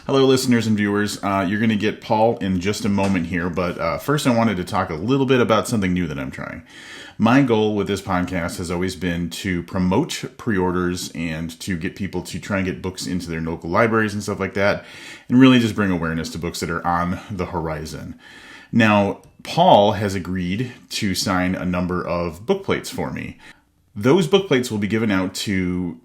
Hello, listeners and viewers. You're going to get Paul in just a moment here, but first I wanted to talk a little bit about something new that I'm trying. My goal with this podcast has always been to promote pre-orders and to get people to try and get books into their local libraries and stuff like that, and really just bring awareness to books that are on the horizon. Now, Paul has agreed to sign a number of bookplates for me. Those bookplates will be given out to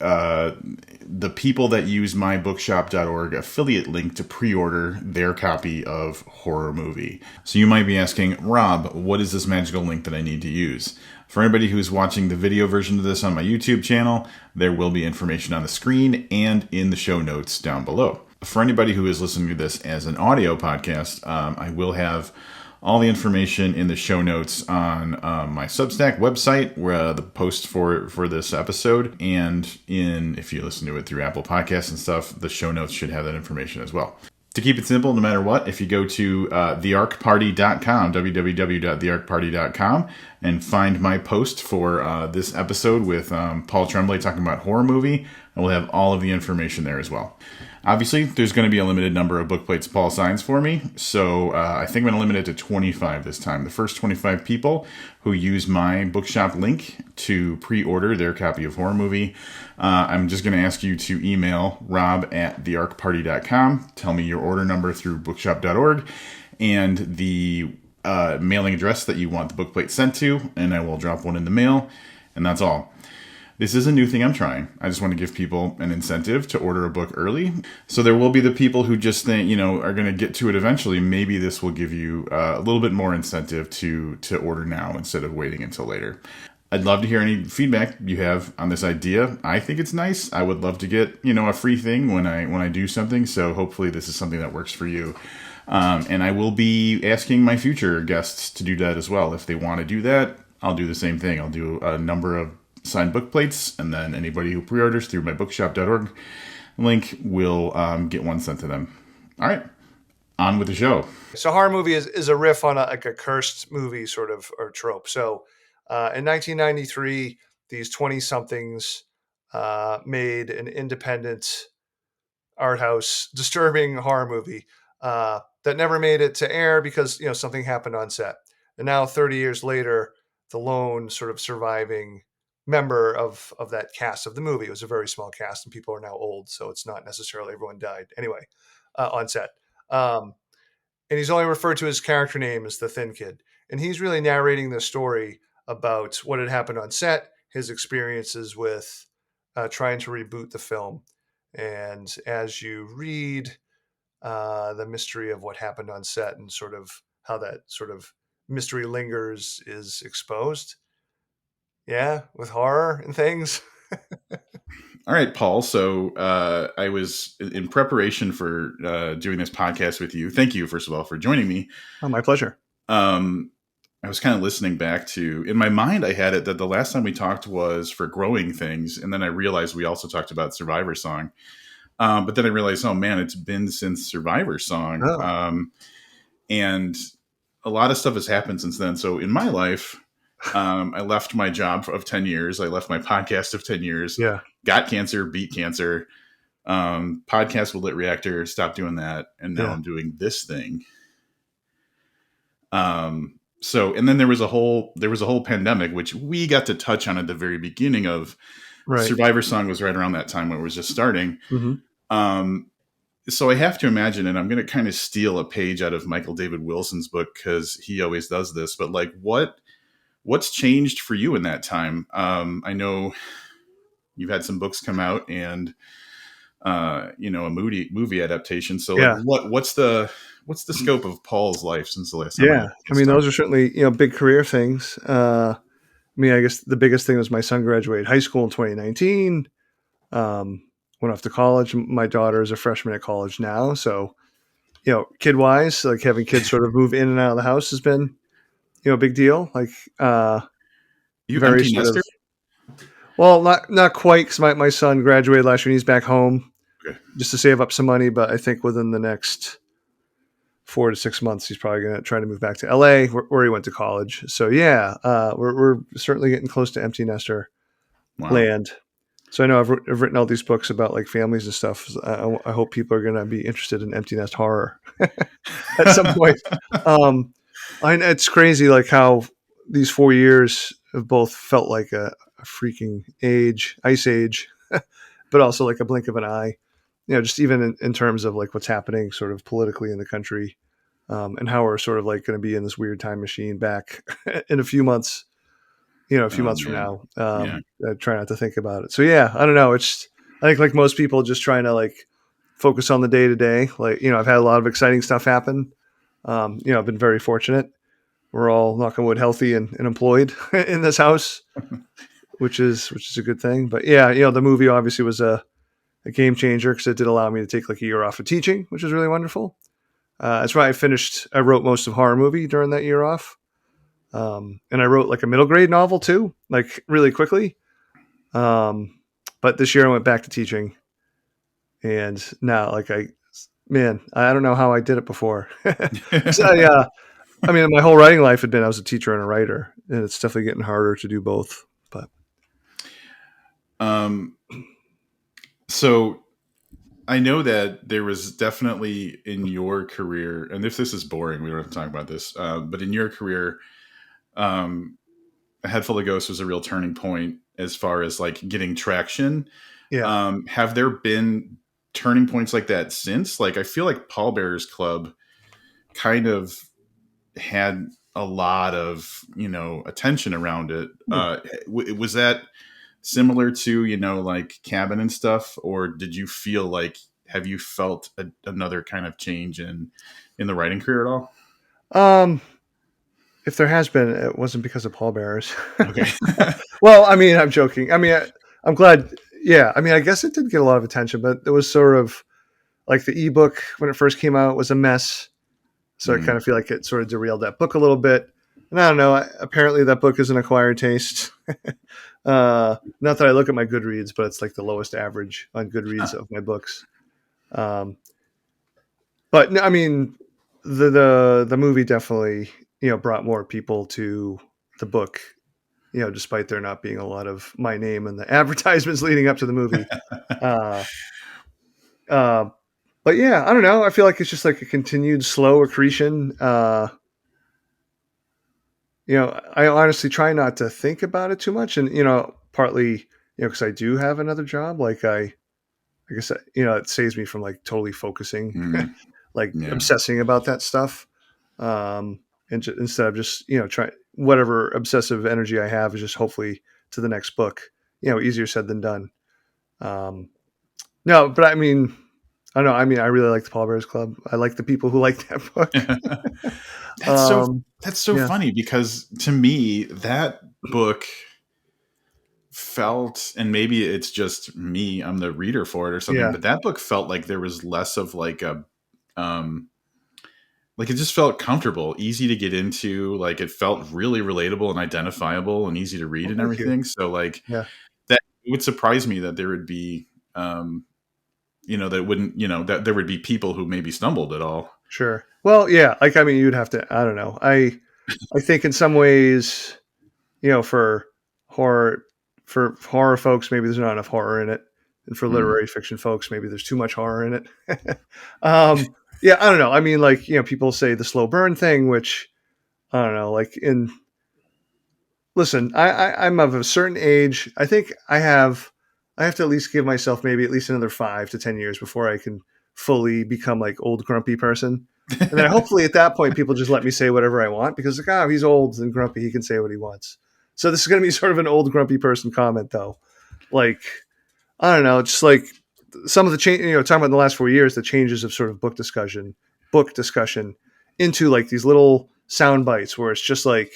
the people that use my bookshop.org affiliate link to pre-order their copy of Horror Movie. So you might be asking, Rob, what is this magical link that I need to use? For anybody who's watching the video version of this on my YouTube channel, there will be information on the screen and in the show notes down below. For anybody who is listening to this as an audio podcast, I will have all the information in the show notes on my Substack website, where the post for this episode, and if you listen to it through Apple Podcasts and stuff, the show notes should have that information as well. To keep it simple, no matter what, if you go to thearcparty.com, www.thearcparty.com, and find my post for this episode with Paul Tremblay talking about Horror Movie, I will have all of the information there as well. Obviously, there's going to be a limited number of bookplates Paul signs for me, so I think I'm going to limit it to 25 this time. The first 25 people who use my bookshop link to pre-order their copy of Horror Movie, I'm just going to ask you to email rob@thearcparty.com, tell me your order number through bookshop.org, and the mailing address that you want the bookplate sent to, and I will drop one in the mail, and that's all. This is a new thing I'm trying. I just want to give people an incentive to order a book early. So there will be the people who just think, are going to get to it eventually. Maybe this will give you a little bit more incentive to order now instead of waiting until later. I'd love to hear any feedback you have on this idea. I think it's nice. I would love to get, a free thing when I do something. So hopefully this is something that works for you. And I will be asking my future guests to do that as well. If they want to do that, I'll do the same thing. I'll do a number of signed book plates, and then anybody who pre-orders through my bookshop.org link will get one sent to them. All right, on with the show. So Horror Movie is a riff on a cursed movie sort of, or trope. So in 1993, these 20-somethings made an independent art house disturbing horror movie that never made it to air because something happened on set. And now 30 years later, the lone sort of surviving member of that cast of the movie. It was a very small cast, and people are now old, so it's not necessarily everyone died anyway on set. And he's only referred to his character name as the Thin Kid, and he's really narrating the story about what had happened on set, his experiences with trying to reboot the film, and as you read the mystery of what happened on set and sort of how that sort of mystery lingers is exposed. Yeah, with horror and things. All right, Paul. So I was in preparation for doing this podcast with you. Thank you, first of all, for joining me. Oh, my pleasure. I was kind of listening back to, in my mind, I had it that the last time we talked was for Growing Things. And then I realized we also talked about Survivor Song. But then I realized, oh, man, it's been since Survivor Song. Oh. And a lot of stuff has happened since then. So in my life, I left my job of 10 years. I left my podcast of 10 years. Yeah. Got cancer, beat cancer. Podcast with Lit Reactor, stopped doing that. And now I'm doing this thing. So, and then there was a whole pandemic, which we got to touch on at the very beginning of. Right. Survivor Song was right around that time when it was just starting. Mm-hmm. So I have to imagine, and I'm going to kind of steal a page out of Michael David Wilson's book because he always does this, but like what's changed for you in that time? I know you've had some books come out and, a movie adaptation. So like, what's the scope of Paul's life since the last time? Yeah. I mean, those are certainly, big career things. I guess the biggest thing was my son graduated high school in 2019. Went off to college. My daughter is a freshman at college now. So, kid wise, like having kids sort of move in and out of the house has been, a big deal. Like, you very empty nester? Well, not quite, because my son graduated last year and he's back home just to save up some money. But I think within the next 4 to 6 months, he's probably going to try to move back to LA where he went to college. So yeah, we're certainly getting close to empty nester land. So I know I've written all these books about like families and stuff. I hope people are going to be interested in empty nest horror at some point. Um, it's crazy like how these 4 years have both felt like a freaking ice age, but also like a blink of an eye. Just even in terms of like what's happening sort of politically in the country, and how we're sort of like going to be in this weird time machine back in a few months, a few Oh months from man. now. Yeah. I try not to think about it. So yeah, I don't know. I think like most people just trying to like focus on the day to day. Like, I've had a lot of exciting stuff happen. I've been very fortunate. We're all knock on wood healthy and employed in this house, which is a good thing. But yeah, the movie obviously was a game changer because it did allow me to take like a year off of teaching, which was really wonderful. That's why I wrote most of horror movie during that year off. And I wrote like a middle grade novel too, like really quickly. But this year I went back to teaching, and now like I don't know how I did it before. So I mean, my whole writing life had been I was a teacher and a writer, and it's definitely getting harder to do both. But um so I know that there was definitely in your career, and if this is boring, we don't have to talk about this, but in your career, um, A Head Full of Ghosts was a real turning point as far as like getting traction. yeah, Have there been turning points like that since? Like, I feel like Pallbearers Club kind of had a lot of, attention around it. Was that similar to, like Cabin and stuff, or did you feel like, have you felt another kind of change in the writing career at all? um, if there has been, it wasn't because of pallbearers. Okay. Well, I mean, I'm joking. I mean, I'm glad. Yeah, I mean, I guess it did get a lot of attention, but it was sort of like the ebook when it first came out was a mess. So I kind Mm. of feel like it sort of derailed that book a little bit. And I don't know. Apparently, that book is an acquired taste. Not that I look at my Goodreads, but it's like the lowest average on Goodreads of my books. Um, but no, I mean, the movie definitely brought more people to the book. Despite there not being a lot of my name in the advertisements leading up to the movie. Uh, uh, but yeah, I don't know. I feel like it's just like a continued slow accretion. I honestly try not to think about it too much, and partly because I do have another job. Like I guess it saves me from like totally focusing, Mm. like Yeah. obsessing about that stuff. Um, and instead of just try whatever obsessive energy I have is just hopefully to the next book. Easier said than done. Um, no, but I mean, I don't know. I mean, I really like the Paul Bears Club. I like the people who like that book. that's so Um, that's so yeah, funny because to me that book felt, and maybe it's just me, I'm the reader for it or something, yeah, but that book felt like there was less of um like it just felt comfortable, easy to get into, like it felt really relatable and identifiable and easy to read well, and thank you. everything. So like Yeah, that, it would surprise me that there would be that wouldn't, that there would be people who maybe stumbled at all. sure. Well, yeah, like I mean, you'd have to. I don't know. I think in some ways, for horror horror folks, maybe there's not enough horror in it, and for Mm. literary fiction folks, maybe there's too much horror in it. Yeah, I don't know. I mean, like people say the slow burn thing, which I don't know. Like in listen, I'm of a certain age. I think I have to at least give myself maybe at least another 5 to 10 years before I can fully become like old grumpy person. And then hopefully at that point people just let me say whatever I want because like he's old and grumpy, he can say what he wants. So this is going to be sort of an old grumpy person comment though. Like I don't know, just like some of the change, talking about in the last 4 years, the changes of sort of book discussion into like these little sound bites where it's just like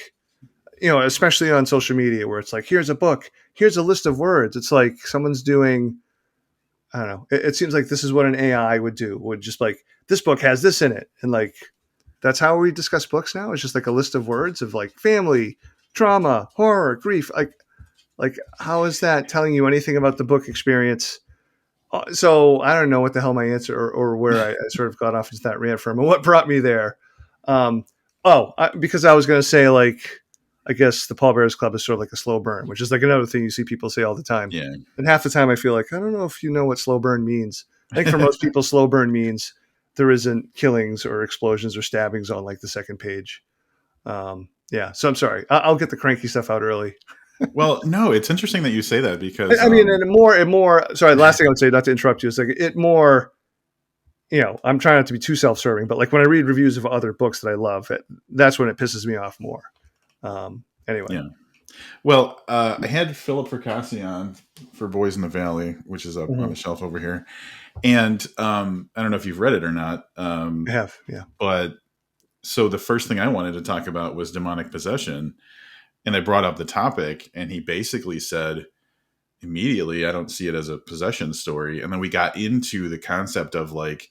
especially on social media where it's like, here's a book, here's a list of words. It's like someone's doing, I don't know. It seems like this is what an AI would do. Would just like this book has this in it, and like that's how we discuss books now. It's just like a list of words of like family, trauma, horror, grief. Like how is that telling you anything about the book experience? So I don't know what the hell my answer or where I sort of got off into that rant from and what brought me there. Um, because I was going to say like I guess the Pallbearers Club is sort of like a slow burn, which is like another thing you see people say all the time. Yeah. And half the time I feel like, I don't know if you know what slow burn means. I think for most people, slow burn means there isn't killings or explosions or stabbings on like the second page. Yeah. So I'm sorry. I'll get the cranky stuff out early. Well, no, it's interesting that you say that because I mean, and more, sorry, last thing I would say, not to interrupt you, is like it more, I'm trying not to be too self-serving, but like when I read reviews of other books that I love, that's when it pisses me off more. Anyway. yeah. Well, I had Philip Fracassi on for Boys in the Valley, which is up on the shelf over here. And I don't know if you've read it or not. I have, yeah. But so the first thing I wanted to talk about was demonic possession. And I brought up the topic, and he basically said immediately, I don't see it as a possession story. And then we got into the concept of like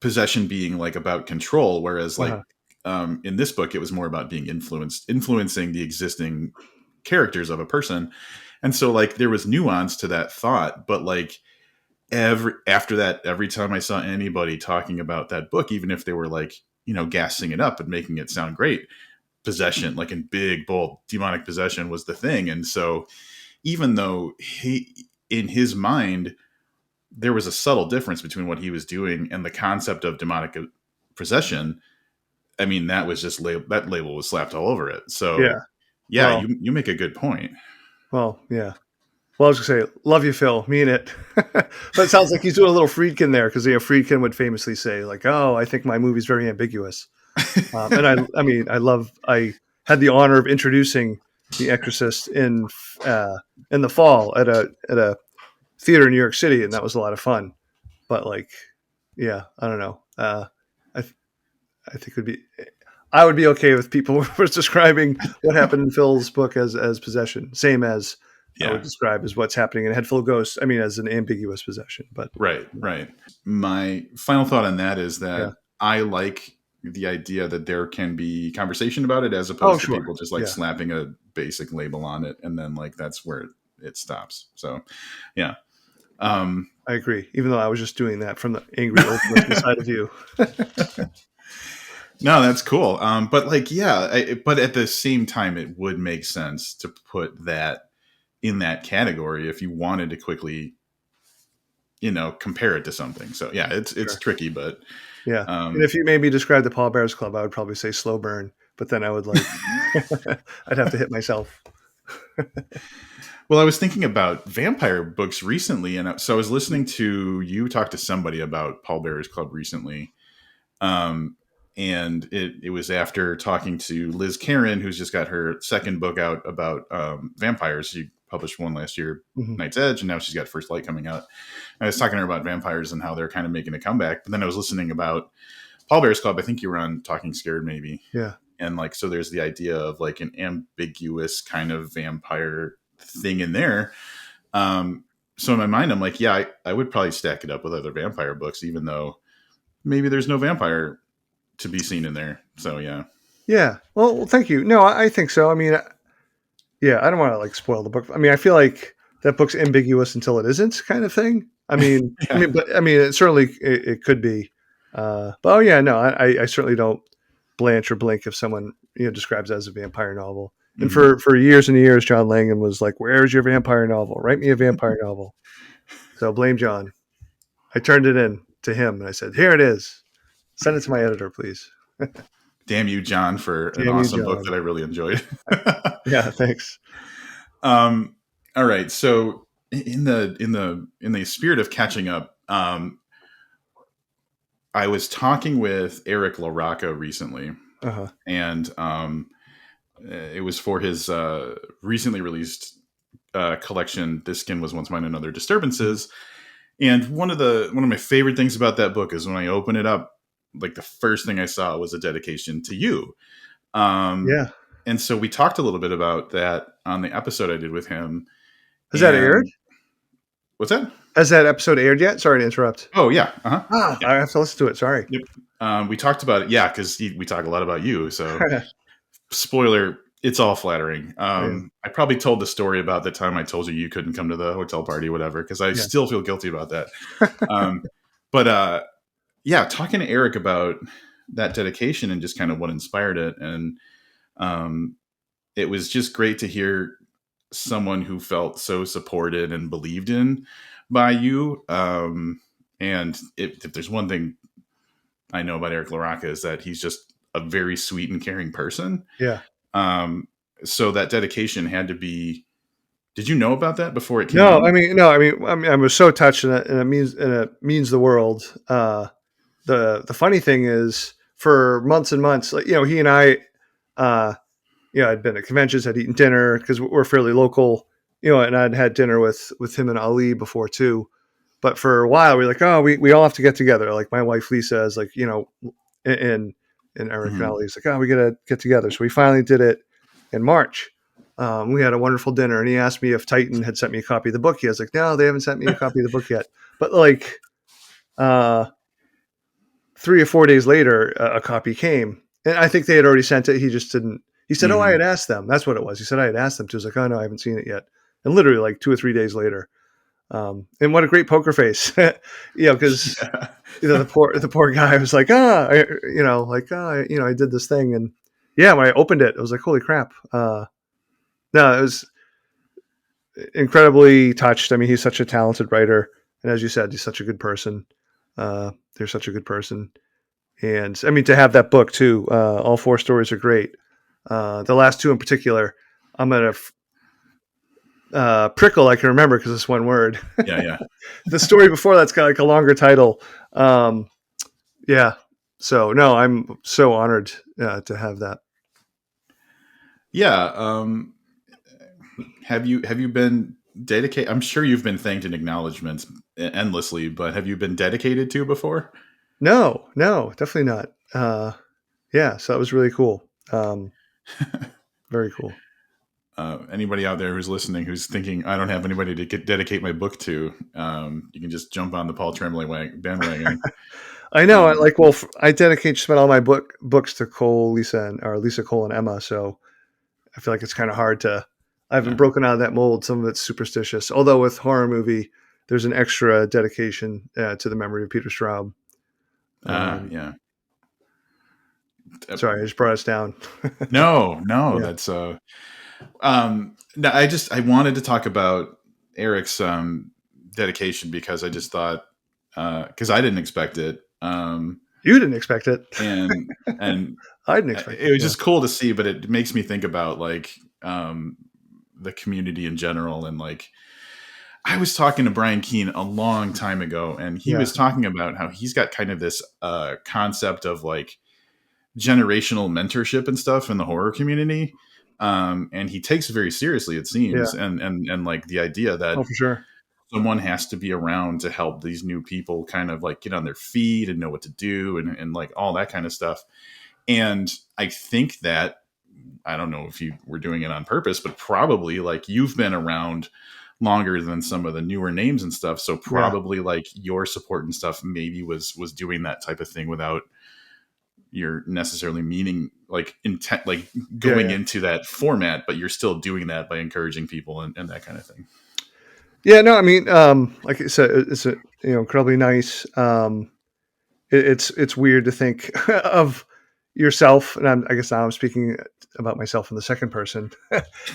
possession being like about control, whereas like in this book, it was more about being influencing the existing characters of a person. And so like there was nuance to that thought, but like after that, every time I saw anybody talking about that book, even if they were like, gassing it up and making it sound great, possession, like in big, bold, demonic possession was the thing. And so even though in his mind, there was a subtle difference between what he was doing and the concept of demonic possession, I mean, that was just that label was slapped all over it. So yeah, well, you make a good point. Well, yeah. Well, I was going to say, love you, Phil. Mean it. But it sounds like he's doing a little Friedkin there because Friedkin would famously say, like, oh, I think my movie's very ambiguous. And I had the honor of introducing The Exorcist in the fall at a theater in New York City, and that was a lot of fun. But like, yeah, I don't know. I think I would be okay with people who were describing what happened in Phil's book as possession, same as I would describe as what's happening in Head Full of Ghosts. I mean, as an ambiguous possession. But right. My final thought on that is that I like the idea that there can be conversation about it as opposed to people just like slapping a basic label on it, and then like that's where it stops. So, yeah. I agree. Even though I was just doing that from the angry ultimate side of you. No, that's cool. But like, but at the same time, it would make sense to put that in that category if you wanted to quickly, compare it to something. So yeah, it's tricky, but yeah. And if you made me describe the Pallbearers Club, I would probably say slow burn, but then I would like, I'd have to hit myself. Well, I was thinking about vampire books recently, and so I was listening to you talk to somebody about Pallbearers Club recently. And it was after talking to Liz Karen, who's just got her second book out about vampires. She published one last year, Night's Edge, and now she's got First Light coming out. I was talking to her about vampires and how they're kind of making a comeback. But then I was listening about Pallbearers Club. I think you were on Talking Scared, maybe. Yeah. And like, so there's the idea of like an ambiguous kind of vampire thing in there. So in my mind, I'm like, yeah, I would probably stack it up with other vampire books, even though maybe there's no vampire to be seen in there. So yeah. Well, thank you. No, I think so. I mean, I don't want to like spoil the book. I mean, I feel like that book's ambiguous until it isn't, kind of thing. I mean, it certainly it could be. But I certainly don't blanch or blink if someone describes it as a vampire novel. And for years and years, John Langan was like, "Where's your vampire novel? Write me a vampire novel." So blame John. I turned it in to him and I said, "Here it is. Send it to my editor, please." Damn you, John, for an awesome book that I really enjoyed. Yeah, thanks. All right. So in the spirit of catching up, I was talking with Eric Larocca recently, and it was for his recently released collection, This Skin Was Once Mine and Other Disturbances. And one of my favorite things about that book is when I open it up, like the first thing I saw was a dedication to you. And so we talked a little bit about that on the episode I did with him. Has that aired? What's that? Has that episode aired yet? Sorry to interrupt. Oh yeah. I have to listen to it. Sorry. Yep. We talked about it. Yeah. Cause we talk a lot about you. So spoiler, it's all flattering. I probably told the story about the time I told you couldn't come to the hotel party, whatever, because I still feel guilty about that. But talking to Eric about that dedication and just kind of what inspired it. And um, it was just great to hear someone who felt so supported and believed in by you. And if there's one thing I know about Eric Larocca is that he's just a very sweet and caring person. Yeah. Um, so that dedication had to be. Did you know about that before it came No, I out? mean, no, I mean, I was so touched, and it means the world. The funny thing is, for months and months, like, he and I, uh, I'd been at conventions, I'd eaten dinner because we're fairly local, and I'd had dinner with him and Ali before too. But for a while, we were like, oh, we all have to get together. Like my wife Lisa is like, and and Eric and Mm-hmm. Ali's like, oh, we gotta get together. So we finally did it in March. We had a wonderful dinner, and he asked me if Titan had sent me a copy of the book. He was like, no, they haven't sent me a copy of the book yet. But like, uh, 3 or 4 days later, a copy came, and I think they had already sent it. He just didn't. He said, "Oh, I Mm-hmm. had asked them." That's what it was. He said I had asked them to. I was like, "Oh no, I haven't seen it yet." And literally, like 2 or 3 days later, and what a great poker face, because Yeah. the poor guy was like, I did this thing, and yeah, when I opened it, I was like, "Holy crap!" No, it was incredibly touched. I mean, he's such a talented writer, and as you said, he's such a good person. They're such a good person. And I mean, to have that book too, all four stories are great. The last two in particular, I'm gonna prickle. I can remember because it's one word. Yeah. Yeah. The story before that's got like a longer title. Yeah. So no, I'm so honored to have that. Yeah. Have you been dedicated? I'm sure you've been thanked in acknowledgments endlessly, but have you been dedicated to before? No, no, definitely not. Yeah. So that was really cool. Very cool. Anybody out there who's listening who's thinking I don't have anybody to dedicate my book to, you can just jump on the Paul Tremblay bandwagon. I know. I Um, like. Well, I dedicate just about all my books to Cole, Lisa, or Lisa, Cole, and Emma. So I feel like it's kind of hard to. I haven't yeah. broken out of that mold. Some of it's superstitious. Although with horror movie, there's an extra dedication to the memory of Peter Straub. Um, Yeah. sorry, I just brought us down. No, no, Yeah, that's no, I wanted to talk about Eric's dedication because I just thought because I didn't expect it. you didn't expect it. And and I didn't expect it it. was Yeah, just cool to see, but it makes me think about like the community in general. And like I was talking to Brian Keene a long time ago, and he yeah, was talking about how he's got kind of this concept of like generational mentorship and stuff in the horror community. And he takes it very seriously, it yeah. seems. And like the idea that Oh, for sure. someone has to be around to help these new people kind of like get on their feet and know what to do, and like all that kind of stuff. And I think that I don't know if you were doing it on purpose, but probably like you've been around longer than some of the newer names and stuff. So Yeah, probably like your support and stuff maybe was doing that type of thing without you're necessarily meaning like intent, like yeah, going yeah, into that format, but you're still doing that by encouraging people and that kind of thing. yeah. No, I mean, like I said, it's a incredibly nice. It's weird to think of yourself, and I guess now I'm speaking about myself in the second person,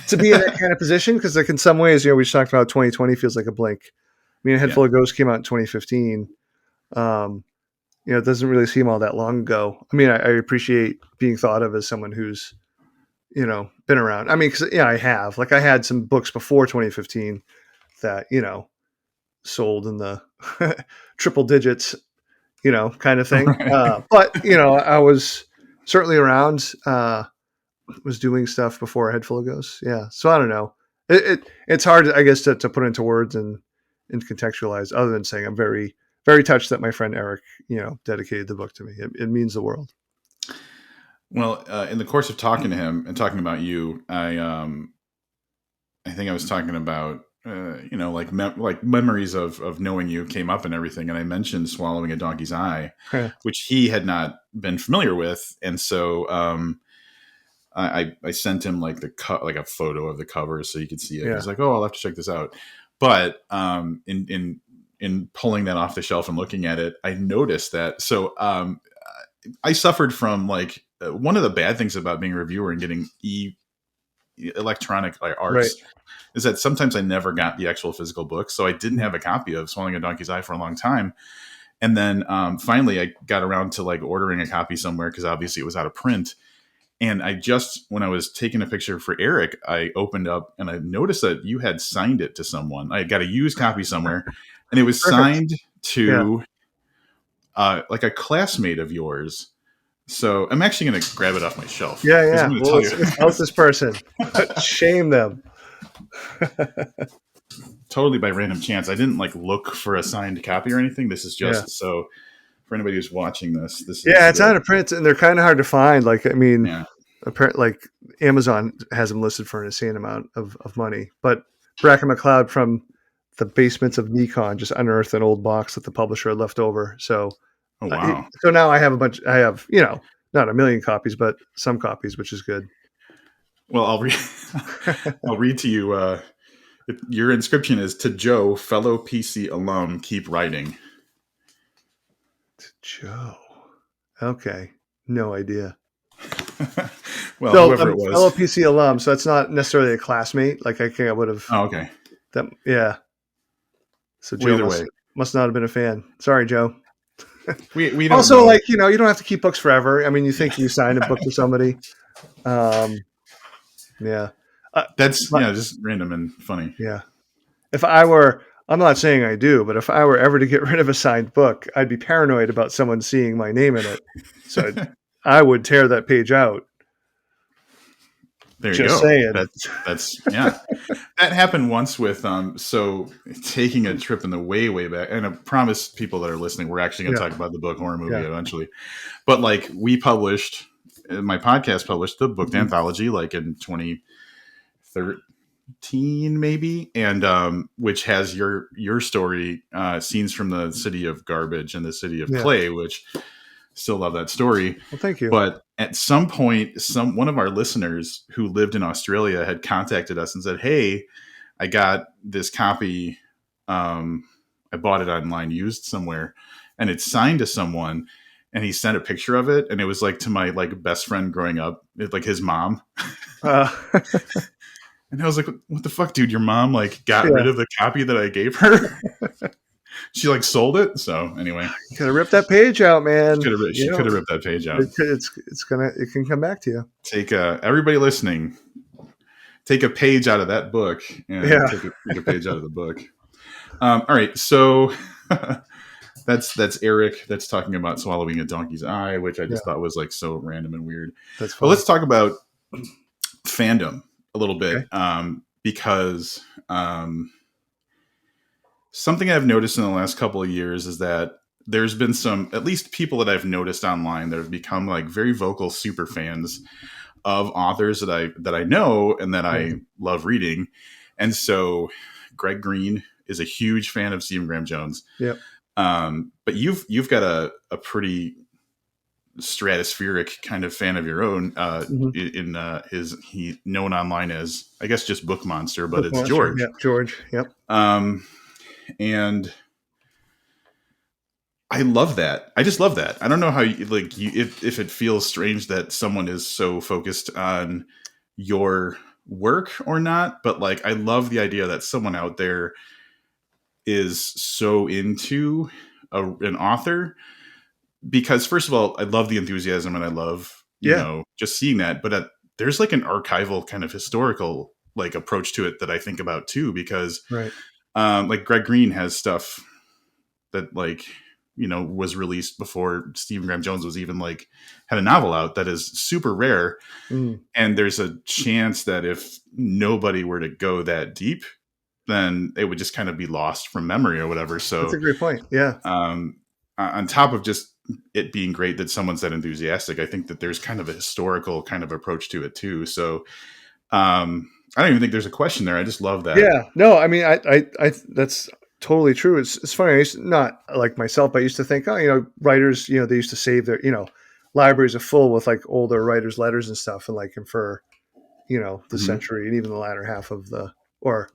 to be in that kind of position because, like, in some ways, we just talked about 2020 feels like a blink. I mean, A Head Yeah. Full of Ghosts came out in 2015. Um, it doesn't really seem all that long ago. I mean, I appreciate being thought of as someone who's been around. I mean, because I have like I had some books before 2015 that sold in the triple digits kind of thing. But I was certainly around, was doing stuff before A Head Full of Ghosts. Yeah. So I don't know. It's hard, I guess, to put into words and contextualize other than saying I'm very, very touched that my friend Eric, dedicated the book to me. It means the world. Well, in the course of talking to him and talking about you, I think I was talking about like like memories of knowing you came up and everything, and I mentioned swallowing a donkey's eye, which he had not been familiar with, and so I sent him like like a photo of the cover so he could see it. Yeah. He's like, "Oh, I'll have to check this out." But in pulling that off the shelf and looking at it, I noticed that. So I suffered from like one of the bad things about being a reviewer and getting electronic like Right. arts is that sometimes I never got the actual physical book, so I didn't have a copy of Swallowing a Donkey's Eye for a long time. And then finally, I got around to like ordering a copy somewhere because obviously it was out of print. And I just, when I was taking a picture for Eric, I opened up and I noticed that you had signed it to someone. I got a used copy somewhere, and it was Perfect. signed Yeah. to like a classmate of yours. So I'm actually going to grab it off my shelf Yeah. because Yeah. I'm going to Well, tell let's you out this person. Shame them. totally by random chance. I didn't like look for a signed copy or anything. This is Yeah. just so for anybody who's watching this, this Yeah. is It's the out of print, and they're kind of hard to find. Like, I mean, yeah. apparently, like Amazon has them listed for an insane amount of money, but Bracken McLeod from the basements of Nikon just unearthed an old box that the publisher had left over. So, Oh wow. so now I have a bunch. I have, you know, not a million copies, but some copies, which is good. Well, I'll read. I'll read to you. Your inscription is to Joe, fellow PC alum. Keep writing. Joe. Okay. No idea. Well, So whoever I'm it a fellow was. PC alum, so that's not necessarily a classmate. Like I think I would have Oh, okay. that. Yeah. So Well, Joe either way, must not have been a fan. Sorry, Joe. we don't Also, know. like, you know, you don't have to keep books forever. I mean, you think you signed a book for somebody. Yeah. That's But, just random and funny. yeah. If I were, I'm not saying I do, but if I were ever to get rid of a signed book, I'd be paranoid about someone seeing my name in it. So I would tear that page out. There you Just go. saying. That's yeah. That happened once with so taking a trip in the way back, and I promise people that are listening, we're actually going to Yeah. talk about the book horror movie Yeah. eventually. But like we published, my podcast published the book Mhm. anthology like in 2013 maybe, and which has your story, scenes from the City of Garbage and the City of Yeah. Clay, which still love that story. Well, thank you. But at some point, one of our listeners who lived in Australia had contacted us and said, "Hey, I got this copy. I bought it online, used somewhere, and it's signed to someone." And he sent a picture of it, and it was like to my like best friend growing up, like his mom. Uh, And I was like, "What the fuck, dude? Your mom like got yeah. rid of the copy that I gave her? She like sold it." So anyway, You gotta rip that page out, man. she You could know, have ripped that page out. it can come back to you. Take everybody listening, take a page out of that book and Yeah. take a page out of the book. All right, so that's Eric. That's talking about swallowing a donkey's eye, which I just thought was like so random and weird. That's But fine. let's talk about fandom a little bit, Okay. because something I've noticed in the last couple of years is that there's been some, at least people that I've noticed online, that have become like very vocal super fans of authors that I know and that I love reading. And so Greg Green is a huge fan of Stephen Graham Jones. Yep. But you've got a pretty stratospheric kind of fan of your own, in he known online as, I guess, just Book Monster, but Book it's Monster. George. Yep. George. Yep. And I love that. I just love that. I don't know how if it feels strange that someone is so focused on your work or not, but like I love the idea that someone out there is so into an author, because first of all, I love the enthusiasm and I love, just seeing that, but there's like an archival kind of historical like approach to it that I think about too, because Right. like Greg Green has stuff that like, was released before Stephen Graham Jones was even like had a novel out, that is super rare. And there's a chance that if nobody were to go that deep, then it would just kind of be lost from memory or whatever. So That's a great point. Yeah. On top of just it being great that someone's that enthusiastic, I think that there's kind of a historical kind of approach to it too. So I don't even think there's a question there. I just love that. Yeah. No, I mean, I that's totally true. It's funny. I used to, not like myself, but I used to think, writers, they used to save their, libraries are full with like older writers' letters and stuff, and for, the century and even the latter half of or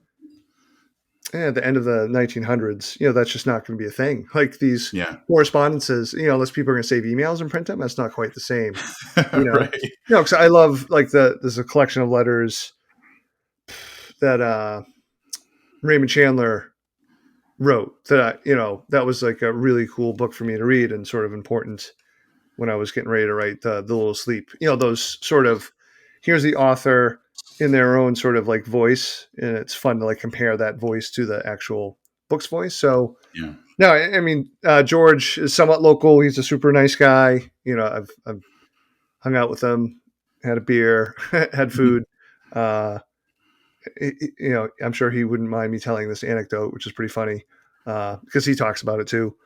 at the end of the 1900s, that's just not going to be a thing. Like these Yeah. correspondences, unless people are going to save emails and print them, that's not quite the same. You know, Right. because I love like there's a collection of letters that Raymond Chandler wrote that that was like a really cool book for me to read and sort of important when I was getting ready to write the Little Sleep. Those sort of here's the author in their own sort of like voice, and it's fun to like compare that voice to the actual book's voice. So Yeah. no, I mean George is somewhat local. He's a super nice guy. I've hung out with him, had a beer, had food. Uh, I'm sure he wouldn't mind me telling this anecdote, which is pretty funny because he talks about it too.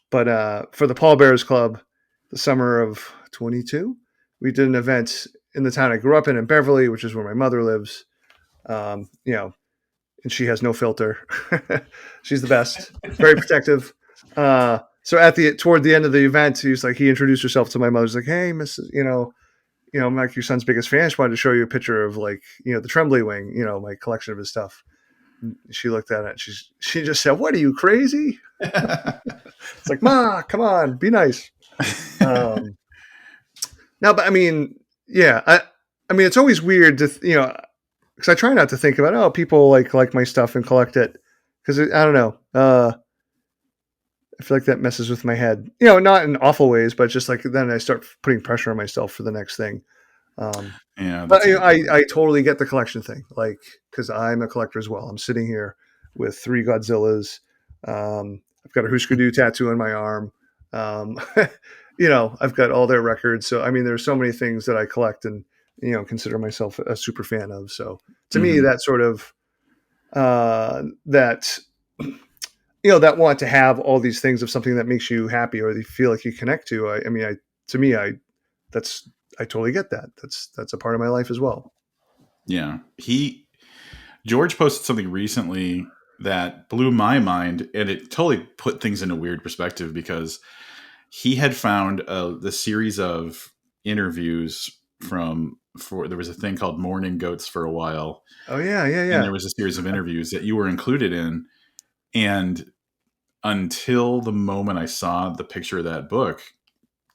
But for the Pallbearers Club, the summer of 22, we did an event in the town I grew up in Beverly, which is where my mother lives. Um, you know, and she has no filter. She's the best, very protective. So toward the end of the event, he introduced herself to my mother. He's like, "Hey, Mrs. I'm like your son's biggest fan. I just wanted to show you a picture of like, the Tremblay wing, my collection of his stuff." And she looked at it and she just said, "What are you, crazy?" It's like, "Ma, come on, be nice." Um, no, but I mean, yeah, I mean, it's always weird to, because I try not to think about, oh, people like my stuff and collect it. Cause I don't know. I feel like that messes with my head, not in awful ways, but just like, then I start putting pressure on myself for the next thing. Um, Yeah, but that's a good point. I totally get the collection thing. Like, cause I'm a collector as well. I'm sitting here with 3 Godzillas. I've got a Husker Du tattoo on my arm. Um, I've got all their records. So, I mean, there's so many things that I collect and, consider myself a super fan of. So to me, Hmm. that sort of, that, that want to have all these things of something that makes you happy or you feel like you connect to. I mean, to me, that's, I totally get that. That's a part of my life as well. Yeah. George posted something recently that blew my mind, and it totally put things in a weird perspective because he had found the series of interviews there was a thing called Morning Goats for a while, Oh yeah. Yeah. and Yeah. there was a series of interviews that you were included in, and until the moment I saw the picture of that book,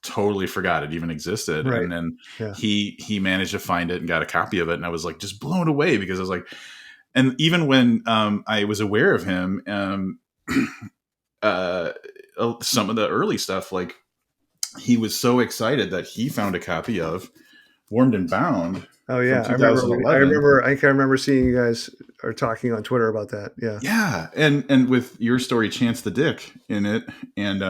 totally forgot it even existed. Right. And then Yeah. he managed to find it and got a copy of it, and I was like just blown away because I was like, and even when I was aware of him, uh, some of the early stuff, like he was so excited that he found a copy of Warmed and Bound Oh from yeah. I 2011. remember. I think I remember seeing you guys are talking on Twitter about that. Yeah. Yeah, and with your story, Chance the Dick, in it, and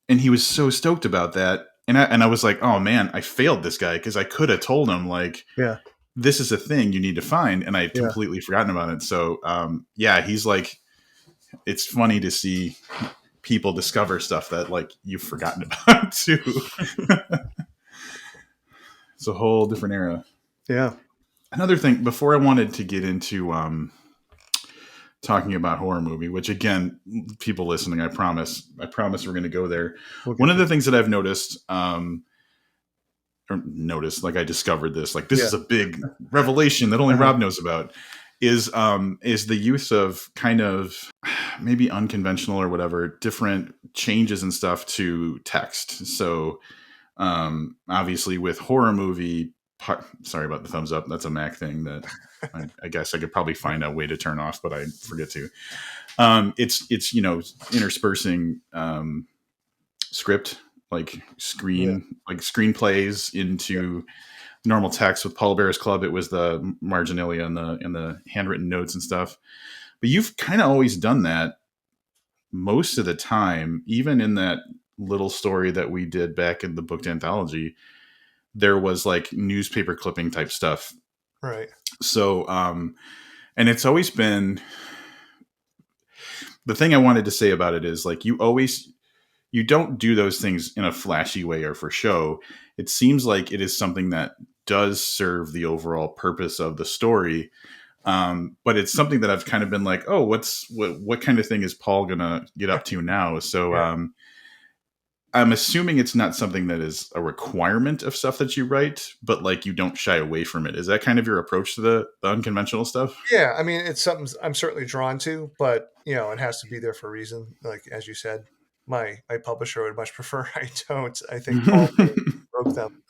and he was so stoked about that, and I was like, oh man, I failed this guy because I could have told him like, Yeah. this is a thing you need to find, and I had Yeah. completely forgotten about it. So yeah, he's like, it's funny to see people discover stuff that like you've forgotten about too. It's a whole different era. Yeah. Another thing before I wanted to get into talking about horror movie, which again, people listening, I promise we're going to go there. We'll One get of there. the things that I've noticed, or noticed, like I discovered this, like this Yeah. is a big revelation that only Uh-huh. Rob knows about, is the use of kind of maybe unconventional or whatever different changes and stuff to text. So obviously with horror movie, sorry about the thumbs up. That's a Mac thing that I guess I could probably find a way to turn off, but I forget to. It's interspersing script Yeah. like screenplays Yeah. into normal text. With Paul Bear's Club, it was the marginalia and the handwritten notes and stuff. But you've kind of always done that most of the time, even in that little story that we did back in the booked anthology. There was like newspaper clipping type stuff. Right. So, and it's always been the thing I wanted to say about it is like you don't do those things in a flashy way or for show. It seems like it is something that does serve the overall purpose of the story. But it's something that I've kind of been like, oh, what kind of thing is Paul gonna get up to now? So Yeah. I'm assuming it's not something that is a requirement of stuff that you write, but like you don't shy away from it. Is that kind of your approach to the unconventional stuff? Yeah, I mean, it's something I'm certainly drawn to, but it has to be there for a reason. Like as you said, my publisher would much prefer I don't. I think Paul broke them.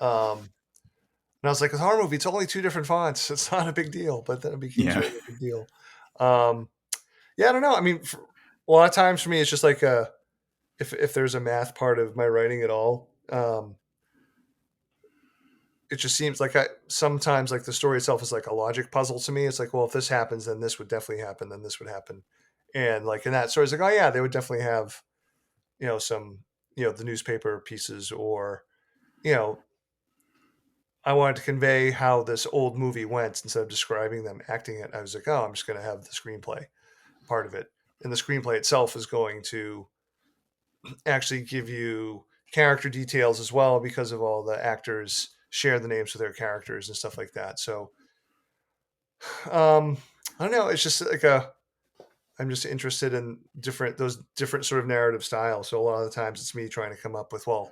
Um, and I was like, with horror movie, it's only two different fonts. It's not a big deal, but then it became Yeah. sort of a big deal. Um, yeah, I don't know. I mean, a lot of times for me, it's just like if there's a math part of my writing at all, it just seems like sometimes like the story itself is like a logic puzzle to me. It's like, well, if this happens, then this would definitely happen, then this would happen, and like in that story, it's like, oh yeah, they would definitely have some the newspaper pieces, or you know I wanted to convey how this old movie went instead of describing them acting it. I was like, oh, I'm just going to have the screenplay part of it, and the screenplay itself is going to actually give you character details as well because of all the actors share the names of their characters and stuff like that. So um I don't know, it's just like I'm just interested in those different sort of narrative styles. So a lot of the times it's me trying to come up with, well,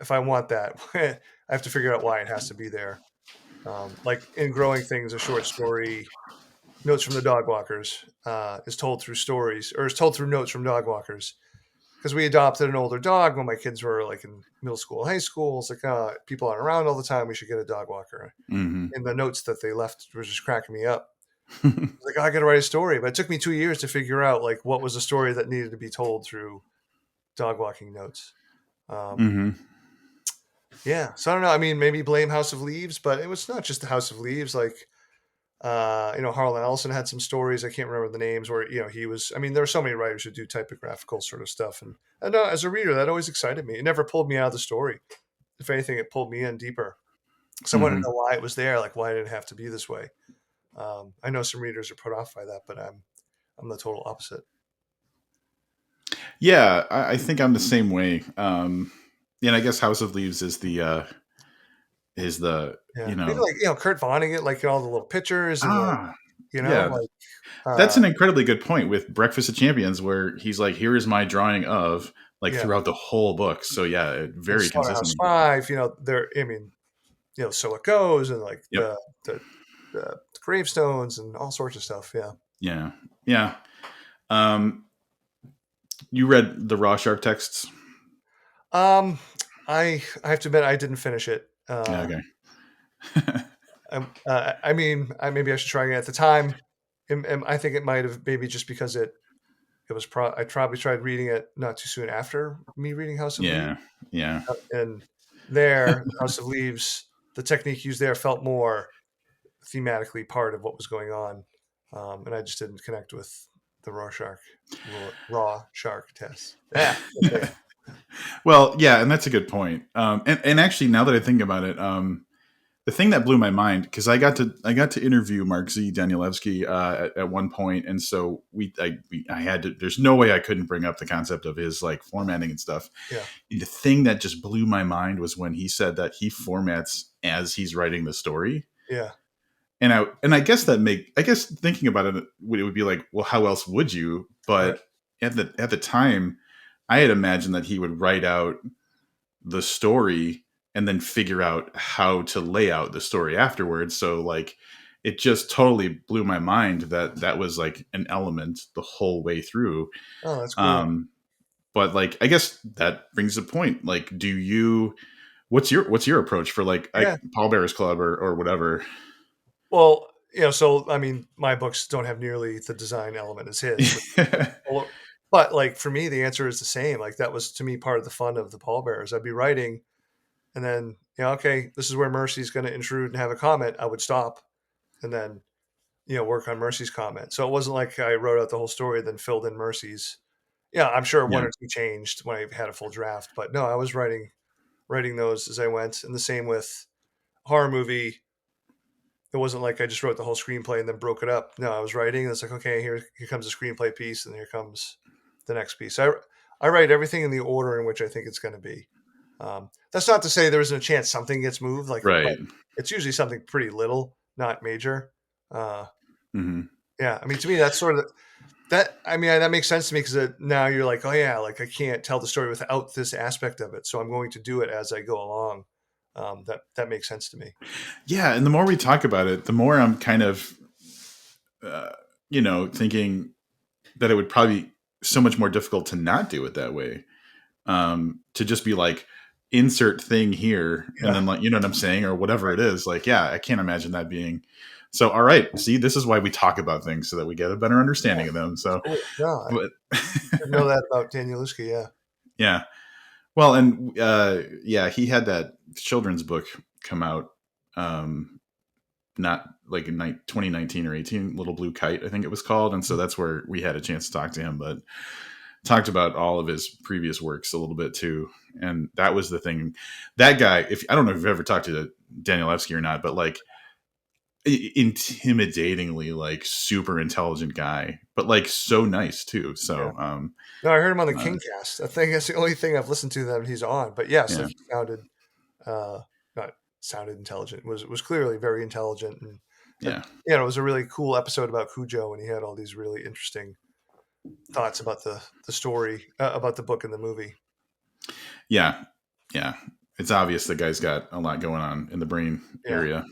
if I want that, I have to figure out why it has to be there. Like in Growing Things, a short story, Notes from the Dog Walkers, is told through stories, or is told through notes from dog walkers, because we adopted an older dog when my kids were like in middle school, high school. It's like, people aren't around all the time. We should get a dog walker. Hmm. And the notes that they left were just cracking me up. Like, oh, I got to write a story, but it took me 2 years to figure out like what was a story that needed to be told through dog walking notes. Um, Hmm. yeah, so I don't know. I mean, maybe blame House of Leaves, but it was not just the House of Leaves. Like, Harlan Ellison had some stories. I can't remember the names where he was. I mean, there were so many writers who do typographical sort of stuff, and as a reader, that always excited me. It never pulled me out of the story. If anything, it pulled me in deeper. So I wanted to Hmm. know why it was there, like why did it have to be this way. I know some readers are put off by that, but I'm the total opposite. Yeah, I think I'm the same way. And I guess House of Leaves is the Yeah, maybe like Kurt Vonnegut, like all the little pictures and like ah yeah, like that's an incredibly good point with Breakfast of Champions, where he's like, "Here is my drawing of," like yeah, throughout the whole book. So yeah, and very Slaughterhouse consistent. Five. There. I mean, so it goes, and like Yep. the gravestones and all sorts of stuff. Yeah. Yeah. Yeah. Um, you read the Raw Shark texts? Um, I have to admit I didn't finish it. Yeah. Okay. I mean, maybe I should try again. At the time, I think it might have maybe just because it was I probably tried reading it not too soon after me reading House of Leaves, Yeah. Yeah. and there House of Leaves, the technique used there felt more thematically part of what was going on, and I just didn't connect with the raw shark test. Yeah, Well, yeah, and that's a good point. And actually, now that I think about it, the thing that blew my mind, because I got to interview Mark Z. Danielewski at one point, and so I had to. There's no way I couldn't bring up the concept of his like formatting and stuff. yeah, And the thing that just blew my mind was when he said that he formats as he's writing the story. yeah, And I guess thinking about it, it would be like, well, how else would you? right. But at the time, I had imagined that he would write out the story and then figure out how to lay out the story afterwards. So like, it just totally blew my mind that that was like an element the whole way through. Oh, that's cool. Um, but like, I guess that brings the point. Like, what's your approach for like Yeah. Paul Bear's Club or whatever? Well, so I mean, my books don't have nearly the design element as his, but like for me, the answer is the same. Like that was to me part of the fun of the pallbearers. I'd be writing, and then okay, this is where Mercy's going to intrude and have a comment. I would stop, and then work on Mercy's comment. So it wasn't like I wrote out the whole story and then filled in Mercy's. Yeah, I'm sure one Yeah. or two changed when I had a full draft, but no, I was writing those as I went. And the same with horror movie. It wasn't like I just wrote the whole screenplay and then broke it up. No, I was writing. And it's like, okay, here comes the screenplay piece, and here comes the next piece. I write everything in the order in which I think it's going to be. That's not to say there isn't a chance something gets moved, but Right. it's usually something pretty little, not major. Uh, Hmm. yeah, I mean, to me, that makes sense to me because now you're like, oh yeah, like I can't tell the story without this aspect of it, so I'm going to do it as I go along. That makes sense to me. Yeah, and the more we talk about it, the more I'm kind of, uh, thinking that it would probably be so much more difficult to not do it that way. To just be like, insert thing here, and Yeah, then, like, you know what I'm saying, or whatever it is. Like, yeah, I can't imagine that being. So, all right, see, this is why we talk about things, so that we get a better yeah, understanding of them. that's So, cool. No, I but didn't know that about Danielewski. Yeah, yeah, well, and yeah, he had that children's book come out. Not like in 2019 or 18, Little Blue Kite, I think it was called. And so that's where we had a chance to talk to him, but talked about all of his previous works a little bit too. And that was the thing. That guy, if I don't know if you've ever talked to Danielewski or not, but like intimidatingly, like super intelligent guy, but like so nice too. yeah. So, No, I heard him on the uh, Kingcast. I think that's the only thing I've listened to that he's on. But yes, yeah, like he sounded not sounded intelligent. Was clearly very intelligent, and yeah, it was a really cool episode about Cujo, and he had all these really interesting thoughts about the story, about the book and the movie. yeah, yeah. It's obvious the guy's got a lot going on in the brain Yeah, area.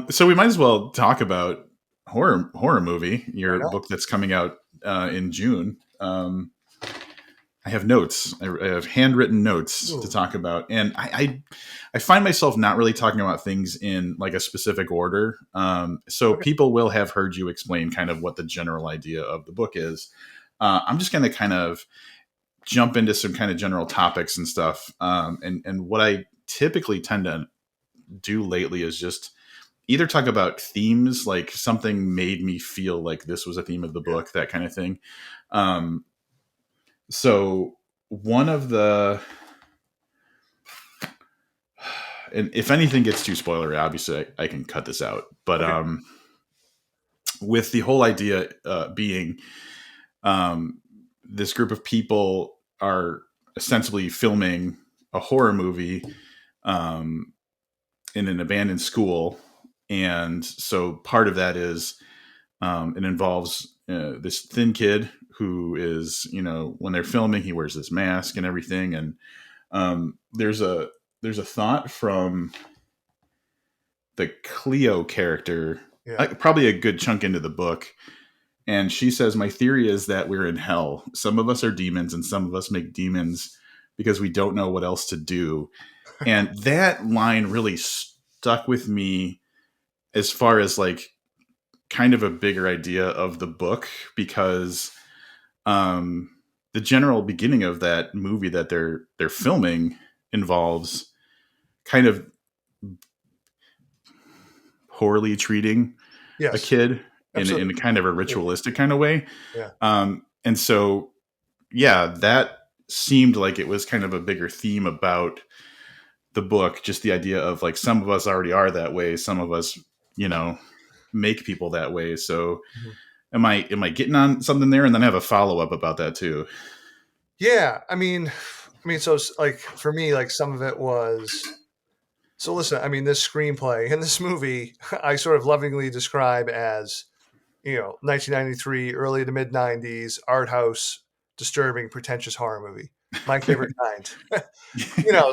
So we might as well talk about horror movie, why your not? book that's coming out in June. I have notes. I have handwritten notes to Ooh, talk about, and I find myself not really talking about things in like a specific order. So okay. people will have heard you explain kind of what the general idea of the book is. I'm just going to kind of jump into some kind of general topics and stuff. And what I typically tend to do lately is just either talk about themes, like something made me feel like this was a theme of the Yeah, book, that kind of thing. Um, so one of the, and if anything gets too spoilery, obviously I can cut this out. But okay. with the whole idea being, um, this group of people are ostensibly filming a horror movie um, in an abandoned school, and so part of that is it involves this thin kid who is, when they're filming, he wears this mask and everything. And there's a thought from the Cleo character, Yeah, probably a good chunk into the book. And she says, my theory is that we're in hell. Some of us are demons, and some of us make demons because we don't know what else to do. And that line really stuck with me as far as like kind of a bigger idea of the book, because um, the general beginning of that movie that they're filming involves kind of poorly treating a yes, kid in absolutely. a kind of a ritualistic kind of way. Yeah, And so, yeah, that seemed like it was kind of a bigger theme about the book. Just the idea of like, some of us already are that way. Some of us, you know, make people that way. So mhm. am I getting on something there? And then I have a follow up about that too. Yeah. So like for me, like some of it was. So listen, I mean, this screenplay and this movie, I sort of lovingly describe as 1993, early to mid 90s art house, disturbing, pretentious horror movie. My favorite kind.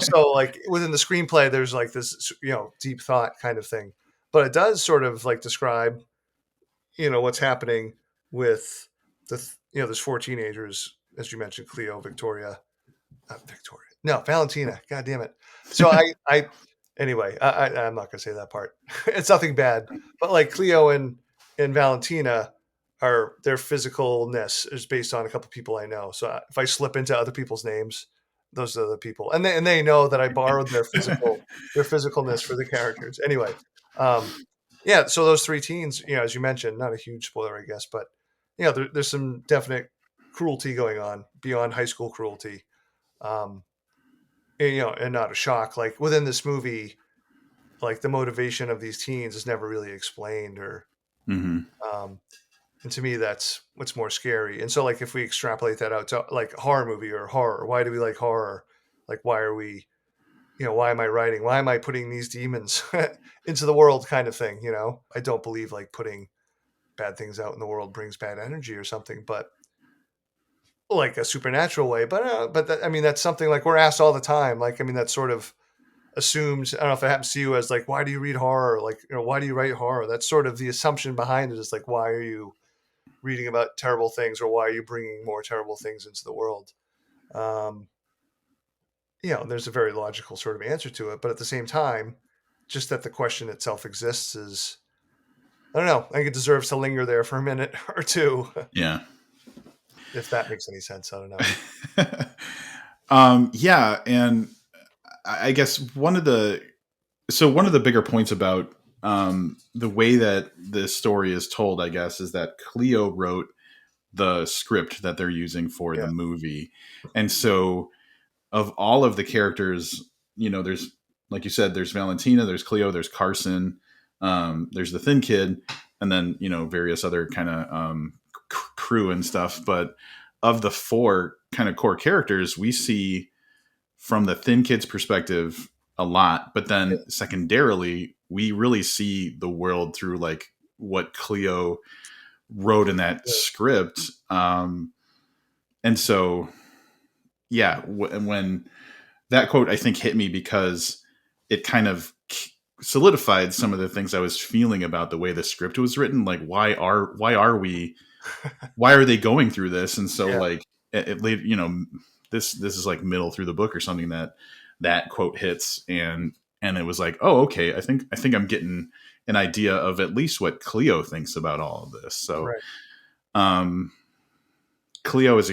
So like within the screenplay, there's like this, deep thought kind of thing, but it does sort of like describe, what's happening with there's four teenagers, as you mentioned, Cleo, Victoria, not Victoria, no, Valentina. God damn it. So anyway, I'm not gonna say that part. It's nothing bad, but like Cleo and Valentina are their physicalness is based on a couple people I know. So if I slip into other people's names, those are the people, and they know that I borrowed their physicalness for the characters. Anyway, um, yeah. So those three teens, as you mentioned, not a huge spoiler, I guess, but there's some definite cruelty going on beyond high school cruelty. Um, and not a shock. Like within this movie, like the motivation of these teens is never really explained, or Hmm. um, and to me that's what's more scary. And so like if we extrapolate that out to like a horror movie or horror, why do we like horror? Like why are we? Why am I writing? Why am I putting these demons into the world? Kind of thing. I don't believe like putting bad things out in the world brings bad energy or something, but like a supernatural way. But that, I mean, that's something like we're asked all the time. Like, I mean, that's sort of assumed. I don't know if it happens to you as like, why do you read horror? Like, why do you write horror? That's sort of the assumption behind it is like, why are you reading about terrible things, or why are you bringing more terrible things into the world? Um, there's a very logical sort of answer to it, but at the same time, just that the question itself exists is, I don't know. I think it deserves to linger there for a minute or two, Yeah. if that makes any sense. I don't know. Yeah, and I guess one of the bigger points about the way that this story is told, I guess, is that Cleo wrote the script that they're using for Yeah, the movie, and so of all of the characters, there's, like you said, there's Valentina, there's Cleo, there's Carson, there's the thin kid, and then various other kind of crew and stuff. But of the four kind of core characters, we see from the thin kid's perspective a lot, but yeah, then secondarily, we really see the world through like what Cleo wrote in that yeah. script. And so, yeah, when that quote, I think, hit me because it kind of solidified some of the things I was feeling about the way the script was written. Like, why are they going through this? And so, Yeah, like, this is like middle through the book or something that quote hits, and it was like, oh, okay, I think I'm getting an idea of at least what Cleo thinks about all of this. So, right. um, Cleo is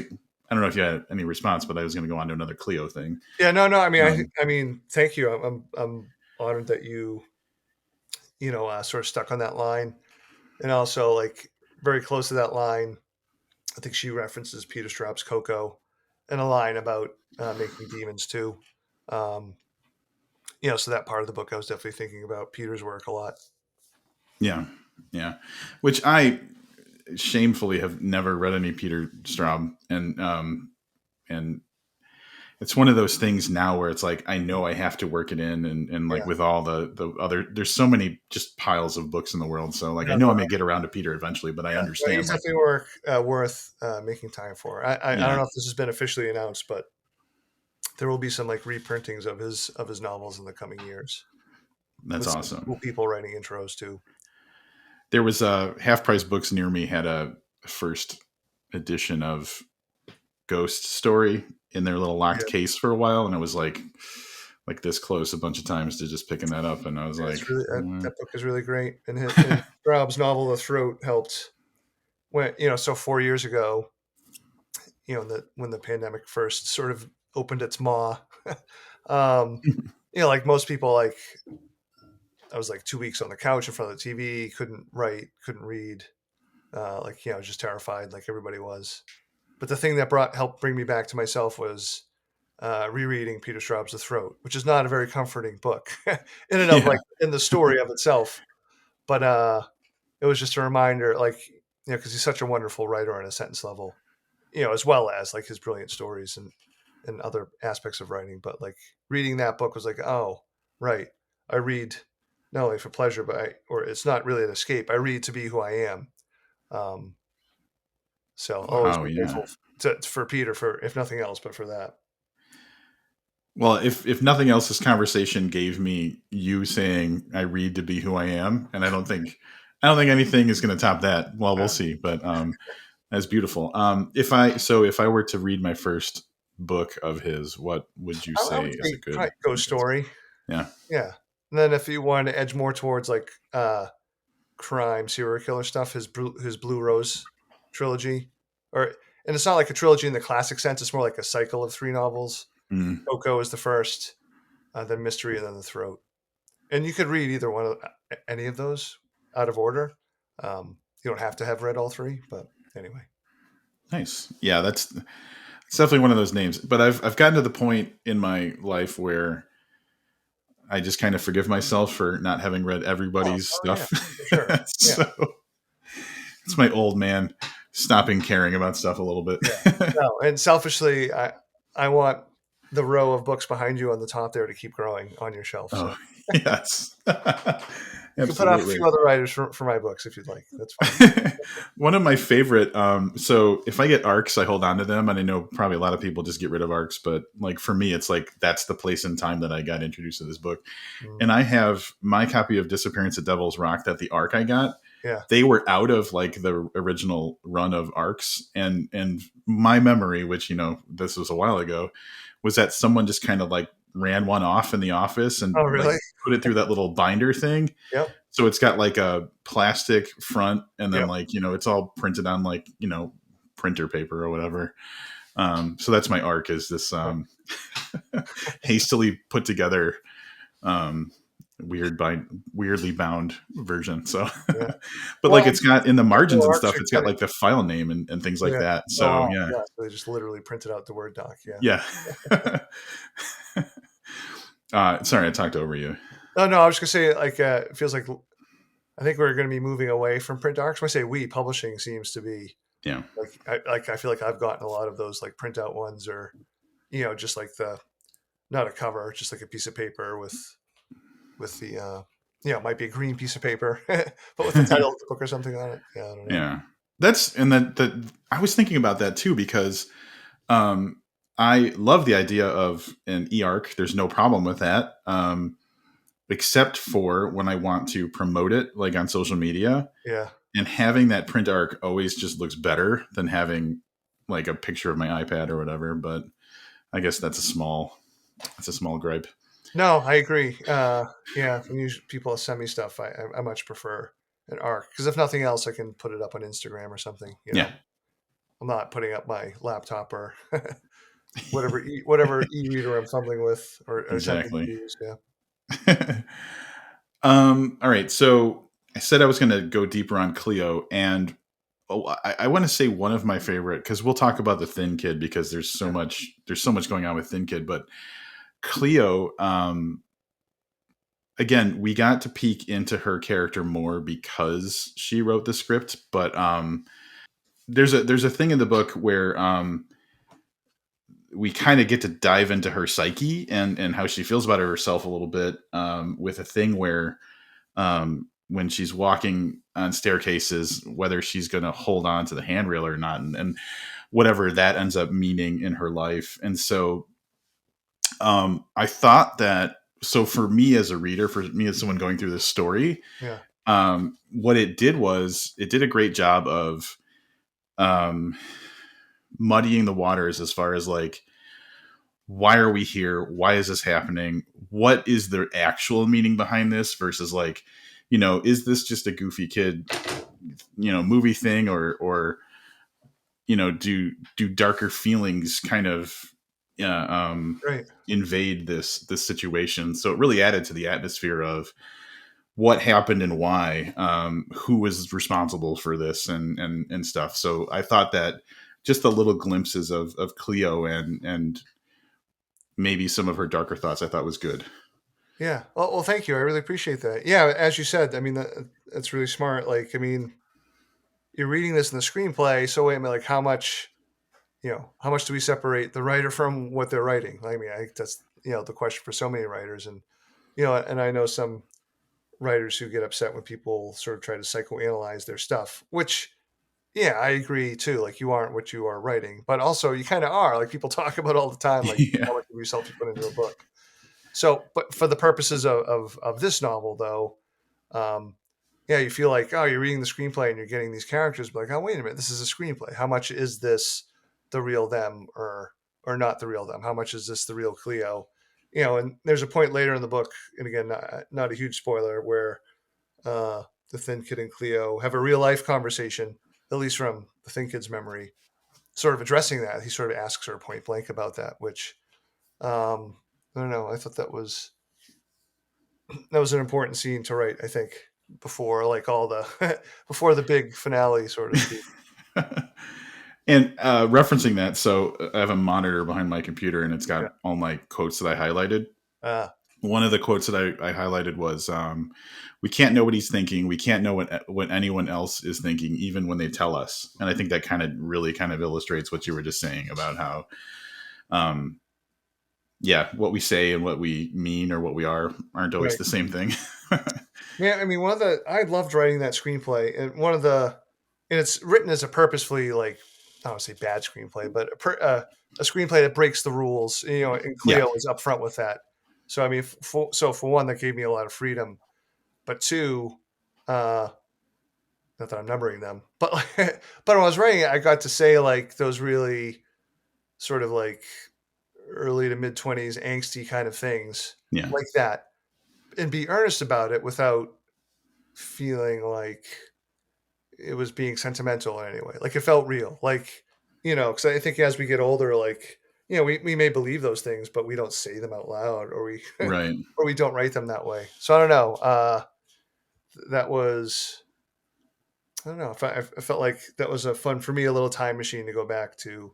I don't know if you had any response, but I was going to go on to another Cleo thing. Yeah, no. I mean, Um, I mean, thank you. I'm honored that you sort of stuck on that line, and also like very close to that line. I think she references Peter Straub's Coco, and a line about making demons too. Um, so that part of the book, I was definitely thinking about Peter's work a lot. yeah, yeah, which I shamefully have never read any Peter Straub, and it's one of those things now where it's like I know I have to work it in, and like Yeah, with all the other, there's so many just piles of books in the world, so like I no, know I may get around to Peter eventually, but I yeah. No, understand he's like, definitely making time for. I don't yeah, know if this has been officially announced, but there will be some like reprintings of his novels in the coming years that's with some awesome. cool people writing intros too. There was a Half Price Books near me had a first edition of Ghost Story in their little locked Yeah, case for a while, and it was like this close a bunch of times to just picking that up, and I was yeah, like, it's really mm, that book is really great, and Straub's novel The Throat helped when so 4 years ago, when the pandemic first sort of opened its maw. um, like most people, like I was like 2 weeks on the couch in front of the TV, couldn't write, couldn't read, just terrified, like everybody was. But the thing that helped bring me back to myself was rereading Peter Straub's The Throat, which is not a very comforting book in and of yeah, like in the story of itself, but it was just a reminder, like because he's such a wonderful writer on a sentence level, as well as like his brilliant stories and other aspects of writing. But like reading that book was like, oh, right, I read not only for pleasure, but or it's not really an escape. I read to be who I am. Um, so I'll always wow, be yeah. grateful for Peter for if nothing else, but for that. Well, if nothing else, this conversation gave me you saying I read to be who I am, and I don't think anything is going to top that. Well, we'll Uh, see, but that's beautiful. If I were to read my first book of his, what would you I say would is say probably a Ghost good Story. yeah. Yeah. And then if you wanted to edge more towards like crime, serial killer stuff, his Blue Rose trilogy, or and it's not like a trilogy in the classic sense. It's more like a cycle of three novels. Mm, Coco is the first, then Mystery, and then The Throat. And you could read either one of any of those out of order. You don't have to have read all three, but anyway. nice. Yeah, that's it's definitely one of those names. But I've gotten to the point in my life where I just kind of forgive myself for not having read everybody's Oh yeah, stuff. for sure. Yeah, So it's my old man stopping caring about stuff a little bit. yeah. No, and selfishly, I want the row of books behind you on the top there to keep growing on your shelf. Oh, So yes. You can put off a Absolutely. few other writers for my books if you'd like. That's fine. One of my favorite, so if I get arcs, I hold on to them, and I know probably a lot of people just get rid of arcs, but like for me, it's like that's the place and time that I got introduced to this book. Mm. And I have my copy of Disappearance at Devil's Rock, that the arc I got, Yeah. they were out of like the original run of arcs, and my memory, which this was a while ago, was that someone just kind of like ran one off in the office and Oh, like really? put it through that little binder thing. Yep. So it's got like a plastic front, and then Yep. like it's all printed on like printer paper or whatever. So that's my arc, is this hastily put together weirdly bound version. So Yeah. but Well, like it's got in the margins and arcs stuff, are it's got kind of like the file name and things like yeah. that. Oh, So wow. yeah. Yeah. So they just literally printed out the Word doc. Yeah. Yeah. Sorry, I talked over you. Oh, no, I was gonna say like it feels like I think we're going to be moving away from print docs. When I say we, publishing seems to be Yeah. like I feel like I've gotten a lot of those like printout ones, or just like the not a cover, just like a piece of paper with the it might be a green piece of paper, but with the title of the book or something on it. Yeah, I don't know. Yeah. That I was thinking about that too, because I love the idea of an e-arc. There's no problem with that. Except for when I want to promote it like on social media. Yeah. And having that print arc always just looks better than having like a picture of my iPad or whatever. But I guess that's a small gripe. No, I agree. Yeah, when people send me stuff, I much prefer an arc, because if nothing else, I can put it up on Instagram or something. Yeah. I'm not putting up my laptop or whatever e-reader I'm fumbling with or attempting to Exactly. use. Yeah. All right. So I said I was going to go deeper on Cleo, and I want to say one of my favorite, because we'll talk about the Thin Kid because there's so much going on with Thin Kid, but Cleo, again, we got to peek into her character more because she wrote the script, but there's a thing in the book where we kind of get to dive into her psyche and how she feels about herself a little bit, with a thing where when she's walking on staircases, whether she's going to hold on to the handrail or not, and whatever that ends up meaning in her life. And so I thought that, so for me as a reader, for me as someone going through this story, Yeah. what it did was it did a great job of muddying the waters as far as like, why are we here? Why is this happening? What is the actual meaning behind this versus like, is this just a goofy kid, movie thing, or do darker feelings kind of Right. invade this situation? So it really added to the atmosphere of what happened and why, who was responsible for this and stuff. So I thought that just the little glimpses of Cleo and maybe some of her darker thoughts, I thought was good. Yeah. Well, thank you. I really appreciate that. Yeah. As you said, I mean, that's really smart. Like, I mean, you're reading this in the screenplay. So wait a minute, like how much do we separate the writer from what they're writing? I mean, I think that's, the question for so many writers. And, and I know some writers who get upset when people sort of try to psychoanalyze their stuff, which, yeah, I agree too. Like you aren't what you are writing, but also you kind of are. Like people talk about all the time, like Yeah. how much of yourself you put into a book. So, but for the purposes of this novel, though, yeah, you feel like, oh, you're reading the screenplay and you're getting these characters, but like, oh, wait a minute, this is a screenplay. How much is this the real them or not the real them? How much is this the real Cleo? And there's a point later in the book, and again, not a huge spoiler, where the Thin Kid and Cleo have a real life conversation, at least from the Thin Kid's memory, sort of addressing that. He sort of asks her point blank about that, which I don't know. I thought that was an important scene to write, I think, before like all the before the big finale, so to speak. And referencing that, so I have a monitor behind my computer, and it's got all my quotes that I highlighted. One of the quotes that I highlighted was, "We can't know what he's thinking. We can't know what anyone else is thinking, even when they tell us." And I think that really kind of illustrates what you were just saying about how yeah, what we say and what we mean or what we are aren't always Right. the same thing. Yeah, I mean, I loved writing that screenplay, and and it's written as a purposefully like I don't want to say bad screenplay, but a screenplay that breaks the rules. And Yeah, Cleo is upfront with that. So I mean, for one, that gave me a lot of freedom, but two, uh, not that I'm numbering them, but but when I was writing it, I got to say like those really sort of like early to mid-20s angsty kind of things yeah, like that, and be earnest about it without feeling like it was being sentimental in any way. Like it felt real. Like, because I think as we get older, like, we may believe those things, but we don't say them out loud, or we right. or we don't write them that way. So I don't know. That was I don't know. I felt like that was a fun for me, a little time machine to go back to,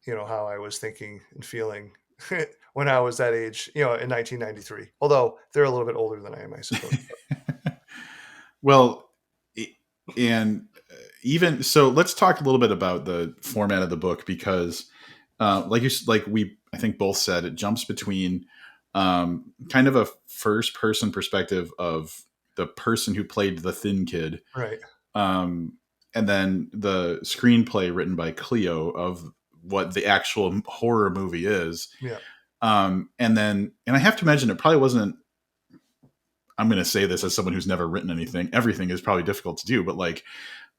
how I was thinking and feeling when I was that age, in 1993. Although they're a little bit older than I am, I suppose. Well, and even so, let's talk a little bit about the format of the book because, like we I think both said, it jumps between kind of a first person perspective of the person who played the thin kid, Right. um, and then the screenplay written by Cleo of what the actual horror movie is. Yeah. And I have to imagine it probably wasn't. I'm going to say this as someone who's never written anything. Everything is probably difficult to do, but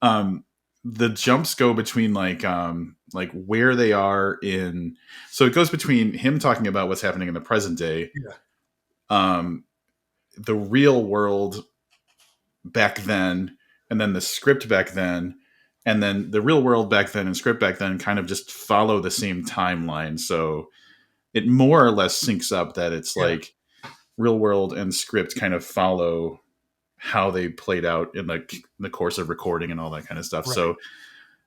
um, the jumps go between like where they are in. So it goes between him talking about what's happening in the present day, Yeah. um, the real world back then, and then the script back then, and then the real world back then and script back then kind of just follow the same timeline. So it more or less syncs up that it's Yeah. like real world and script kind of follow how they played out in the course of recording and all that kind of stuff. Right. So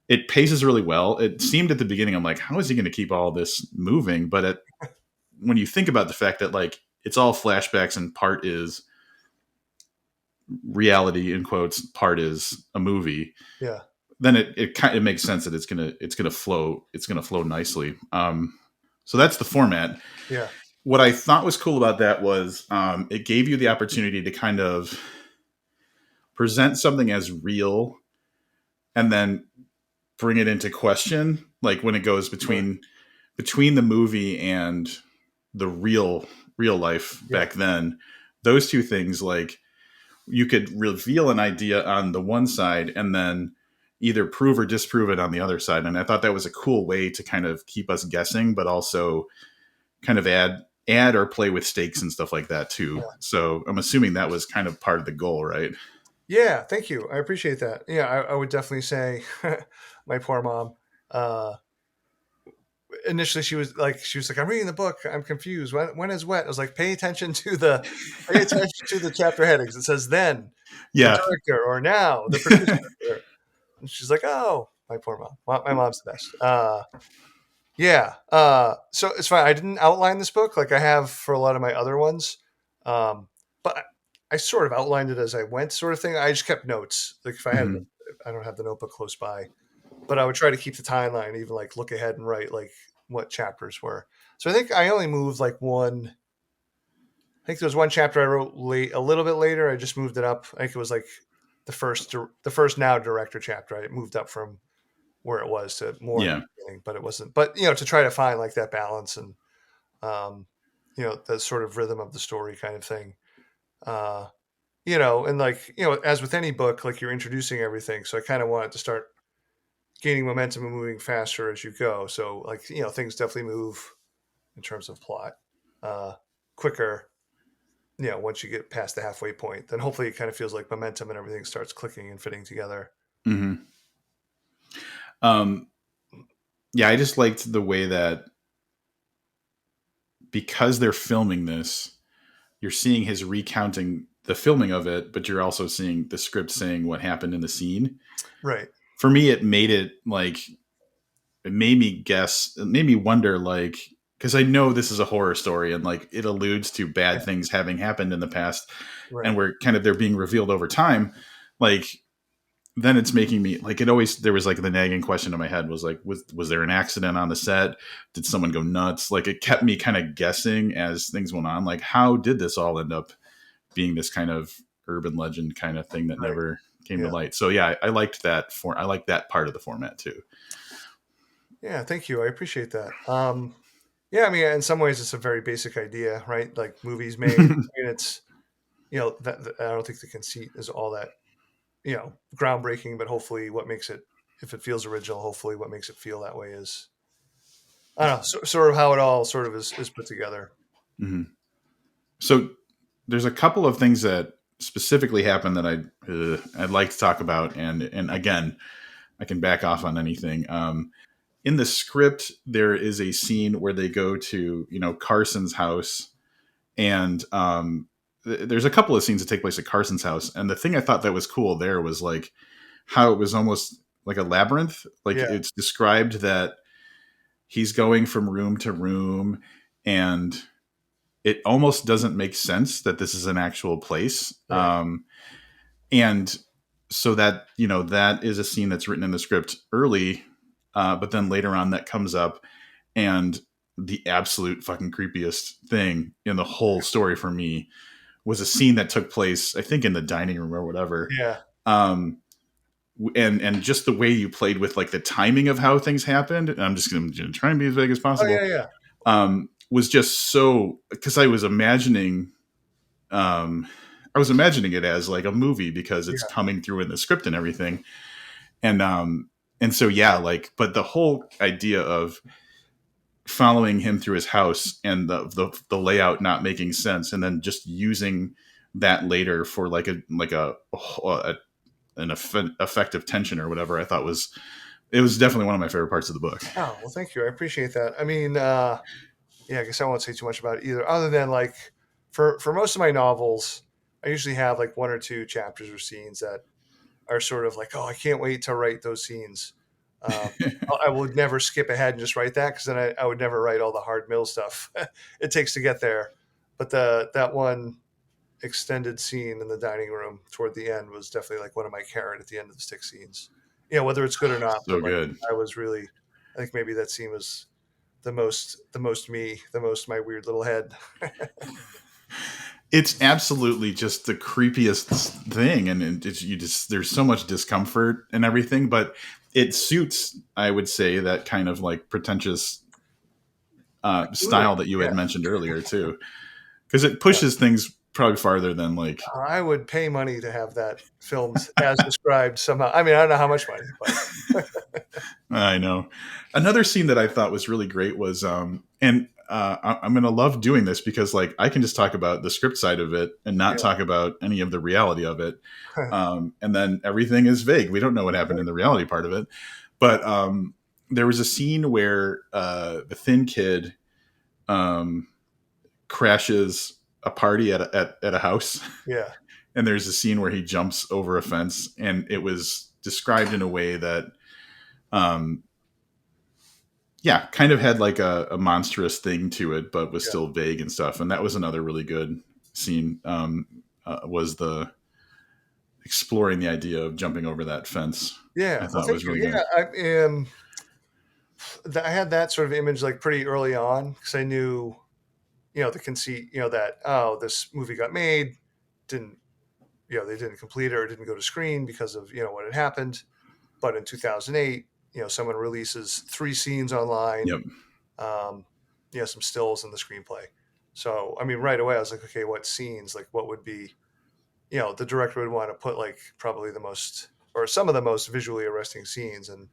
it paces really well. It seemed at the beginning, I'm like, how is he going to keep all this moving? But when you think about the fact that like it's all flashbacks and part is reality in quotes, part is a movie, Yeah. then it makes sense that it's gonna flow nicely. So that's the format. Yeah. What I thought was cool about that was it gave you the opportunity to kind of present something as real and then bring it into question, like when it goes Sure. between the movie and the real life Yeah. back then. Those two things, like you could reveal an idea on the one side and then either prove or disprove it on the other side. And I thought that was a cool way to kind of keep us guessing, but also kind of add or play with stakes and stuff like that too. Yeah. So I'm assuming that was kind of part of the goal, right? Yeah. Thank you. I appreciate that. Yeah. I would definitely say my poor mom. Uh, Initially, she was like, I'm reading the book. I'm confused. When is wet? I was like, pay attention to the chapter headings. It says then the Yeah. director or now the producer. And she's like, oh, my poor mom. My mom's the best. Yeah. So it's fine. I didn't outline this book like I have for a lot of my other ones. But I sort of outlined it as I went, sort of thing. I just kept notes. Like if Mhm. I don't have the notebook close by, but I would try to keep the timeline, even like look ahead and write like what chapters were. So I think I only moved like one. I think there was one chapter I wrote late, a little bit later. I just moved it up. I think it was like the first now director chapter. I moved up from where it was to more in the Yeah. beginning, but it wasn't. But to try to find like that balance and um, the sort of rhythm of the story kind of thing. Uh, and like as with any book, like you're introducing everything. So I kind of wanted to start gaining momentum and moving faster as you go. So like things definitely move in terms of plot uh, quicker. Once you get past the halfway point, then hopefully it kind of feels like momentum and everything starts clicking and fitting together. Hmm. Um, yeah, I just liked the way that because they're filming this, you're seeing his recounting the filming of it, but you're also seeing the script saying what happened in the scene. Right. For me, it made it like it made me guess, it made me wonder, like, because I know this is a horror story and like it alludes to Yeah. bad things having happened in the past, Right. and they're being revealed over time. Like, then it's making me like, it always, there was like the nagging question in my head was like, was there an accident on the set? Did someone go nuts? Like, it kept Yeah, me kind of guessing as things went on, like, how did this all end up being this kind of urban legend kind of thing that right. never came to Yeah. light? So yeah, I liked that I liked that part of the format too. Yeah, thank you. I appreciate that. Yeah, I mean, in some ways, it's a very basic idea, right? Like movies made. I mean, it's I don't think the conceit is all that groundbreaking, but hopefully, what makes it, if it feels original, hopefully, what makes it feel that way is, I don't know, sort of how it all sort of is put together. Hmm. So there's a couple of things that specifically happened that I'd like to talk about, and again, I can back off on anything. In the script, there is a scene where they go to Carson's house, and there's a couple of scenes that take place at Carson's house, and the thing I thought that was cool there was like how it was almost like a labyrinth. Like, Yeah, it's described that he's going from room to room, and it almost doesn't make sense that this is an actual place. right. And so that that is a scene that's written in the script early, but then later on that comes up, and the absolute fucking creepiest thing in the whole story for me was a scene that took place, I think, in the dining room or whatever. Yeah. Um, and just the way you played with like the timing of how things happened, and I'm just going to try and be as vague as Oh yeah, possible, yeah, was just so, because um, I was imagining it as like a movie because it's yeah, coming through in the script and everything. And so yeah, like, but the whole idea of following him through his house and the layout not making sense, and then just using that later for like an effective tension or whatever, I thought it was definitely one of my favorite parts of the book. Oh well, thank you. I appreciate that. I mean, yeah, I guess I won't say too much about it either, other than like for most of my novels, I usually have like one or two chapters or scenes that are sort of like, oh, I can't wait to write those scenes. Um, I would never skip ahead and just write that, because then I would never write all the hard mill stuff it takes to get there. But that one extended scene in the dining room toward the end was definitely like one of my carrot at the end of the stick scenes. Whether it's good or not, So but like good. I was really, I think maybe that scene was the most me, the most my weird little head. It's absolutely just the creepiest thing, and it's, you just, there's so much discomfort and everything, but it suits, I would say, that kind of like pretentious Absolutely. style that you Yeah. had mentioned earlier too, because it Yeah. pushes things probably farther than like. I would pay money to have that filmed as described somehow. I mean, I don't know how much money, but I know. Another scene that I thought was really great was, and I'm going to love doing this because like I can just talk about the script side of it and not yeah. talk about any of the reality of it. And then everything is vague. We don't know what happened in the reality part of it. But there was a scene where the thin kid um, crashes a party at a house. Yeah. And there's a scene where he jumps over a fence, and it was described in a way that um, yeah, kind of had like a monstrous thing to it, but was Yeah. still vague and stuff. And that was another really good scene. Was the exploring the idea of jumping over that fence. I Yeah. Well, thought thank was you. really Yeah. good. I had that sort of image like pretty early on, because I knew, the conceit, that, oh, this movie got made, didn't, they didn't complete it or didn't go to screen because of, what had happened. But in 2008, someone releases 3 scenes online, Yep. um, some stills in the screenplay. So, I mean, right away, I was like, okay, what scenes, like what would be, the director would want to put like probably the most, or some of the most visually arresting scenes. And,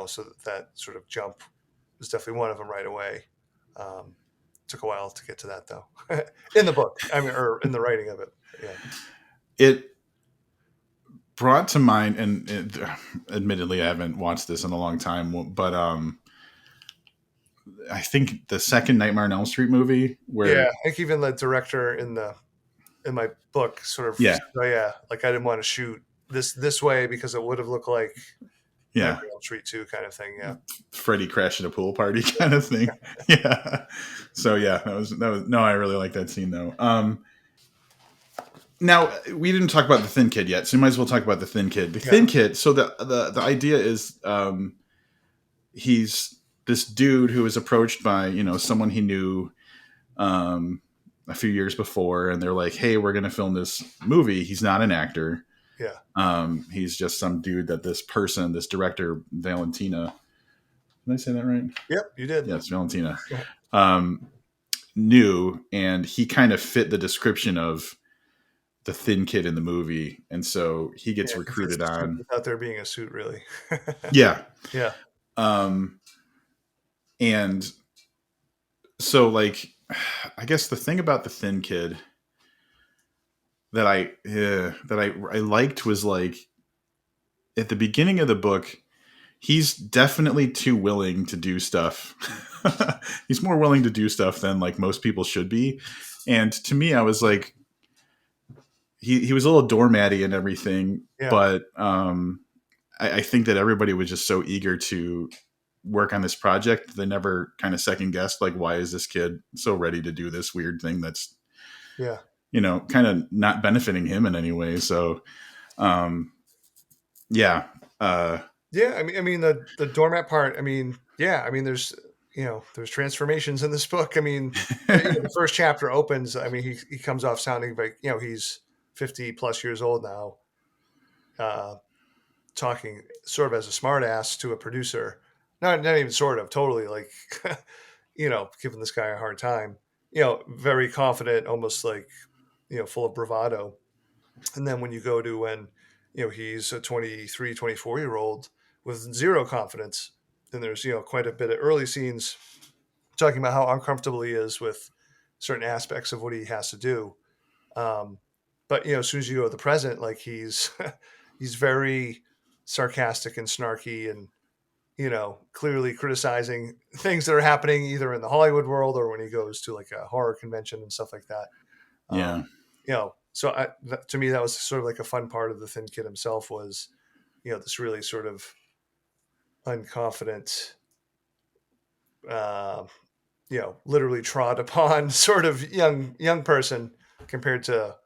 so that sort of jump was definitely one of them right away. Um, Took a while to get to that though, in the book, I mean, or in the writing of it. Yeah. It brought to mind, and admittedly, I haven't watched this in a long time, but I think the second Nightmare on Elm Street movie, Yeah. where I think even the director in my book sort of, yeah, oh yeah, like I didn't want to shoot this way because it would have looked like Nightmare yeah, on Elm Street 2 kind of thing. Yeah. Freddy crashed at a pool party kind of thing. Yeah. So yeah, that was no, I really like that scene though. Now we didn't talk about the Thin Kid yet, so we might as well talk about the Thin Kid. The Yeah, Thin Kid. So the idea is he's this dude who was approached by someone he knew um, a few years before, and they're like, "Hey, we're going to film this movie." He's not an actor. yeah, He's just some dude that this director, Valentina. Did I say that right? yep, you did. Yes, Valentina. Um, Knew, and he kind of fit the description of the thin kid in the movie, and so he Yeah, gets he fits recruited the suit on. without there being a suit, really. Yeah. Yeah, Um, and so, like, I guess the thing about the thin kid that I liked was like at the beginning of the book, he's definitely too willing to do stuff. He's more willing to do stuff than like most people should be. And to me, I was like, he was a little doormatty and everything, yeah, but I think that everybody was just so eager to work on this project. They never kind of second guessed, like, why is this kid so ready to do this weird thing that's, yeah, kind of not benefiting him in any way. So, um, yeah. Uh, yeah. I mean the doormat part. I mean, yeah. I mean, there's transformations in this book. I mean, the first chapter opens. I mean, he comes off sounding like he's 50 plus years old now, uh, talking sort of as a smartass to a producer. Not even sort of, totally like, giving this guy a hard time. Very confident, almost like full of bravado. And then when you go to when he's a 23, 24 year old with zero confidence, then there's quite a bit of early scenes talking about how uncomfortable he is with certain aspects of what he has to do. um, but as soon as you go to the present, like he's he's very sarcastic and snarky, and clearly criticizing things that are happening either in the Hollywood world or when he goes to like a horror convention and stuff like that. yeah. So to me, that was sort of like a fun part of the Thin Kid himself was, this really sort of unconfident, uh, literally trod upon sort of young person compared to,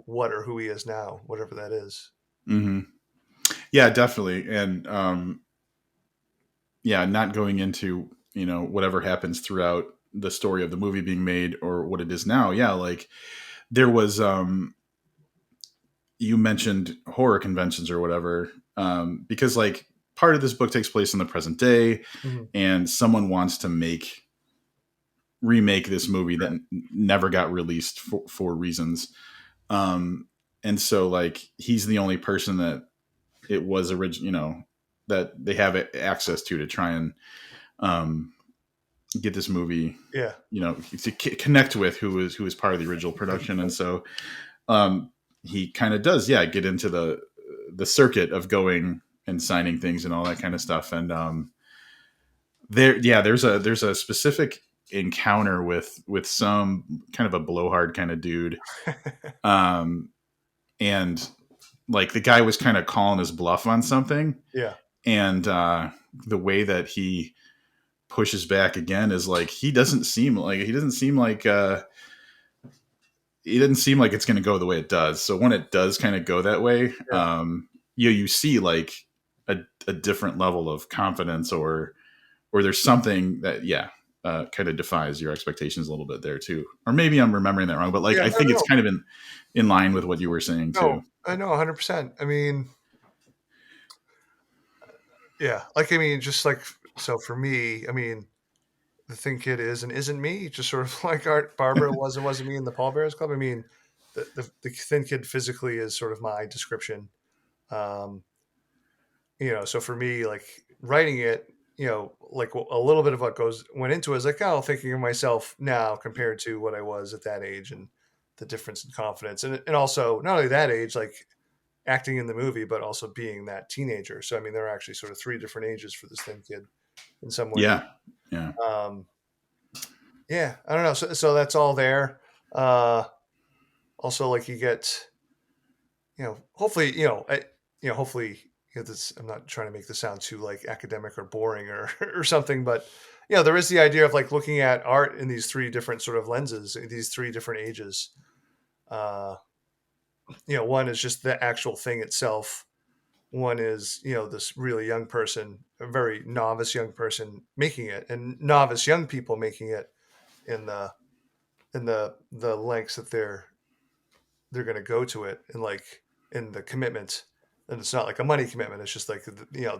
what or who he is now, whatever that is. Hmm. Yeah, definitely. And, yeah, not going into, whatever happens throughout the story of the movie being made or what it is now. Yeah. Like there was, you mentioned horror conventions or whatever, because like part of this book takes place in the present day, Mhm. and someone wants to remake this movie that never got released for reasons. Um, and so like he's the only person that it was original, that they have access to try and um, get this movie, Yeah, to connect with who was part of the original production. And so um, he kind of does, yeah, get into the circuit of going and signing things and all that kind of stuff. And there's a specific encounter with some kind of a blowhard kind of dude, um, and like the guy was kind of calling his bluff on something, yeah, and the way that he pushes back again is like he doesn't seem like it's going to go the way it does. So when it does kind of go that way, yeah. you see like a different level of confidence, or there's something that kind of defies your expectations a little bit there too. Or maybe I'm remembering that wrong, but like Yeah, I no, think it's no, kind of in line with what you were saying no. too. I know 100%. I mean, yeah, like, I mean, just like, so for me, I mean, the Thin Kid is and isn't me, just sort of like Art Barbara was and wasn't me in the Pallbearers Club. I mean, the Thin Kid physically is sort of my description. Um, so for me, like writing it, like a little bit of what went into it is like, oh, thinking of myself now compared to what I was at that age and the difference in confidence. And also not only that age, like acting in the movie, but also being that teenager. So, I mean, there are actually sort of three different ages for this Thin Kid in some ways. Yeah, yeah, Um, yeah, I don't know. So that's all there. Uh, Also, like you get, hopefully, hopefully, this. I'm not trying to make this sound too like academic or boring or or something, but there is the idea of like looking at art in these three different sort of lenses, in these three different ages. Uh, one is just the actual thing itself. One is, this really young person, a very novice young person making it, and novice young people making it in the lengths that they're going to go to it, and like in the commitment. And it's not like a money commitment. It's just like,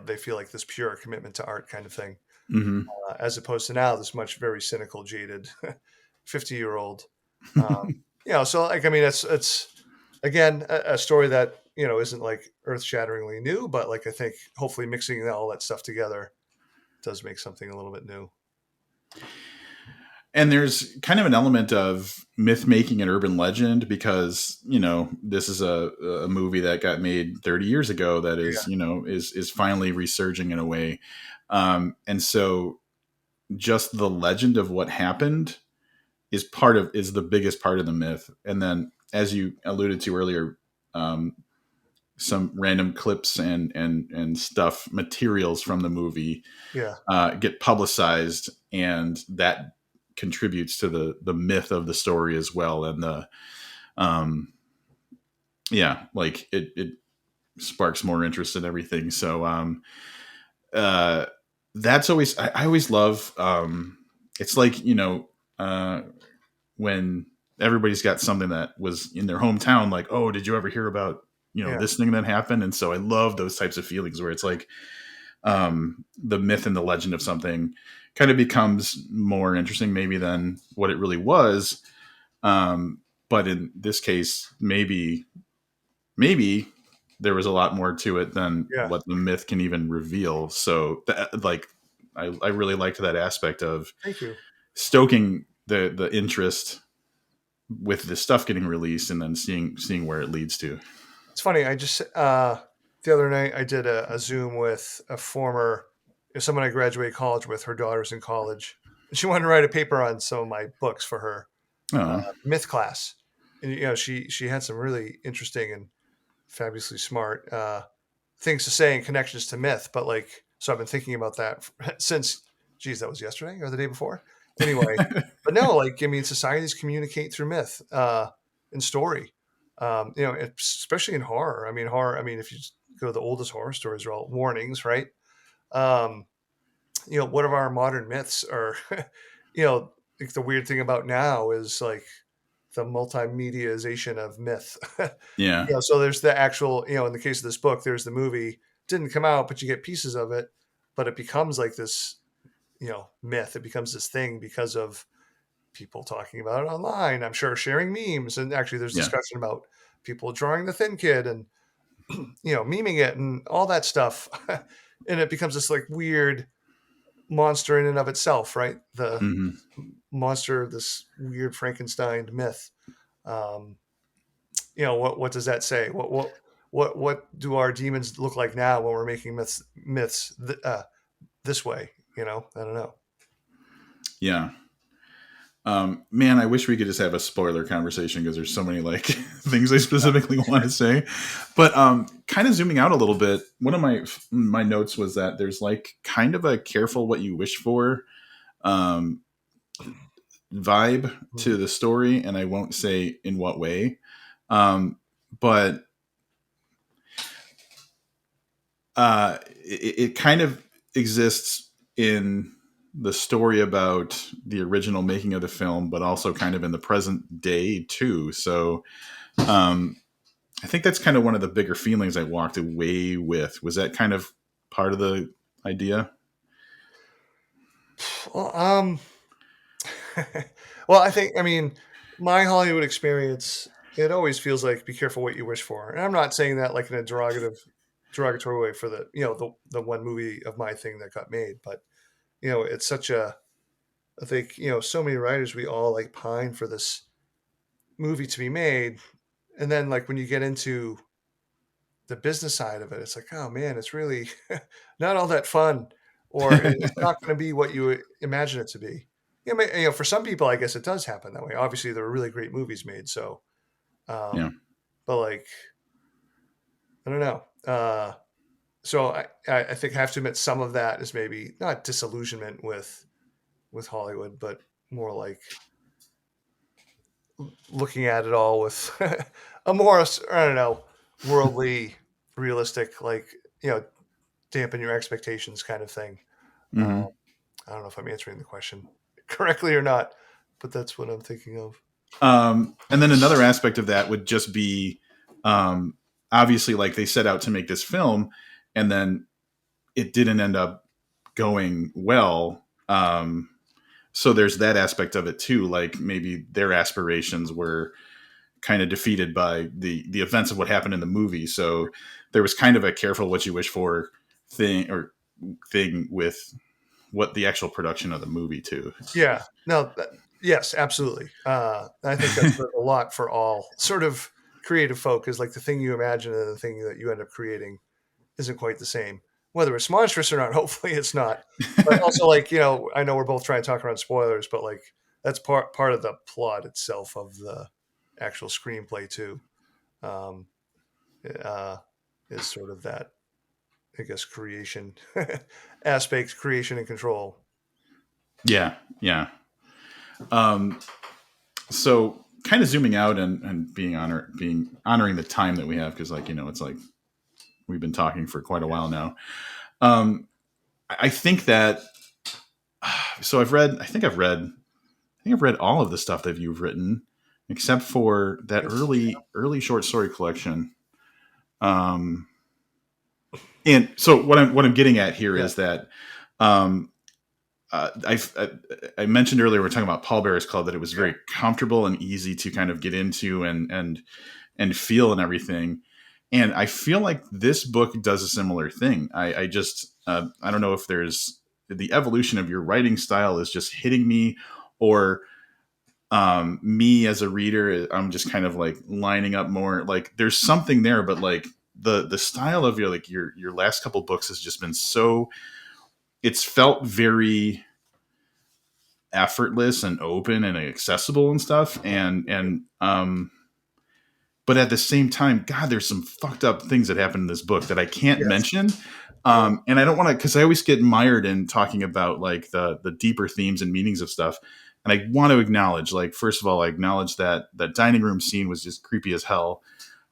they feel like this pure commitment to art kind of thing, Hmm. as opposed to now this much very cynical, jaded 50-year-old. Um, so like, I mean, it's again a story that isn't like earth-shatteringly new, but like I think hopefully mixing all that stuff together does make something a little bit new. And there's kind of an element of myth making and urban legend because this is a movie that got made 30 years ago that Yeah, is finally resurging in a way, and so just the legend of what happened is the biggest part of the myth. And then, as you alluded to earlier, um, some random clips and stuff materials from the movie yeah, get publicized, and that contributes to the myth of the story as well. And the um yeah, like it sparks more interest in everything. So uh that's always I always love it's like when everybody's got something that was in their hometown, like, oh, did you ever hear about yeah. this thing that happened? And so I love those types of feelings where it's like the myth and the legend of something kind of becomes more interesting maybe than what it really was. But in this case, maybe there was a lot more to it than Yeah. what the myth can even reveal. So like I really liked that aspect of Thank you. stoking the interest with the stuff getting released and then seeing where it leads to. It's funny. I just the other night I did a Zoom with a former someone I graduated college with. Her daughter's in college, and she wanted to write a paper on some of my books for her Oh, myth class. And she had some really interesting and fabulously smart things to say and connections to myth. But like, so I've been thinking about that since, geez, that was yesterday or the day before. Anyway, but no, like, I mean, societies communicate through myth and story. Especially in horror. I mean, horror. I mean, if you just go to the oldest horror stories, are all warnings, right? Um, One of our modern myths are, you know, like the weird thing about now is like the multimediaization of myth. yeah, So there's the actual, in the case of this book, there's the movie. Didn't come out, but you get pieces of it. But it becomes like this, myth. It becomes this thing because of people talking about it online. I'm sure sharing memes, and actually, there's yeah, discussion about people drawing the Thin Kid and memeing it and all that stuff. And it becomes this like weird monster in and of itself, right? The hmm, monster, this weird Frankenstein myth. Um, what does that say? What do our demons look like now when we're making myths this way? I don't know. yeah. Man, I wish we could just have a spoiler conversation because there's so many like things I specifically want to say. But kind of zooming out a little bit, one of my notes was that there's like kind of a careful what you wish for um, vibe to Mhm. the story, and I won't say in what way, but it kind of exists in the story about the original making of the film, but also kind of in the present day too. So um, I think that's kind of one of the bigger feelings I walked away with. Was that kind of part of the idea? Well, well, I mean, my Hollywood experience, it always feels like be careful what you wish for, and I'm not saying that like in a derogatory way for the one movie of my thing that got made, but it's such a I think so many writers we all like pine for this movie to be made, and then like when you get into the business side of it, it's like, oh man, it's really not all that fun, or it's not going to be what you imagine it to be. For some people, I guess it does happen that way. Obviously, there are really great movies made, so, Yeah. um, but like, I don't know. So I think I have to admit some of that is maybe not disillusionment with Hollywood, but more like looking at it all with a more, I don't know, worldly, realistic, like, dampen your expectations kind of thing. Uh, Hmm. I don't know if I'm answering the question correctly or not, but that's what I'm thinking of. And then another aspect of that would just be, um, obviously, like they set out to make this film, and then it didn't end up going well. So there's that aspect of it too. Like maybe their aspirations were kind of defeated by the events of what happened in the movie. So there was kind of a careful what you wish for thing with what the actual production of the movie too. Yeah. No. Yes. Absolutely. I think that's a lot for all sort of creative folk. Is like the thing you imagine and the thing that you end up creating isn't quite the same. Whether it's monstrous or not, hopefully it's not. But also, like, I know we're both trying to talk around spoilers, but like that's part of the plot itself of the actual screenplay too. Um, uh, is sort of that, I guess, creation aspect, creation and control. Yeah, yeah. Um, so kind of zooming out and being honoring the time that we have, because like it's like we've been talking for quite a while now. Um, I think that so I think I've read all of the stuff that you've written, except for that early short story collection. Um, and so what I'm getting at here Yeah. is that um, I mentioned earlier we're talking about Paul Bearer's Club, that it was Yeah. very comfortable and easy to kind of get into and feel and everything. And I feel like this book does a similar thing. I just I don't know if there's the evolution of your writing style is just hitting me, or me as a reader, I'm just kind of like lining up more. Like there's something there, but like the style of your last couple books has just been so. It's felt very effortless and open and accessible and stuff, and but at the same time, God, there's some fucked up things that happen in this book that I can't Yes. mention. Yeah. And I don't want to, because I always get mired in talking about like the deeper themes and meanings of stuff. And I want to acknowledge, like, first of all, I acknowledge that that dining room scene was just creepy as hell.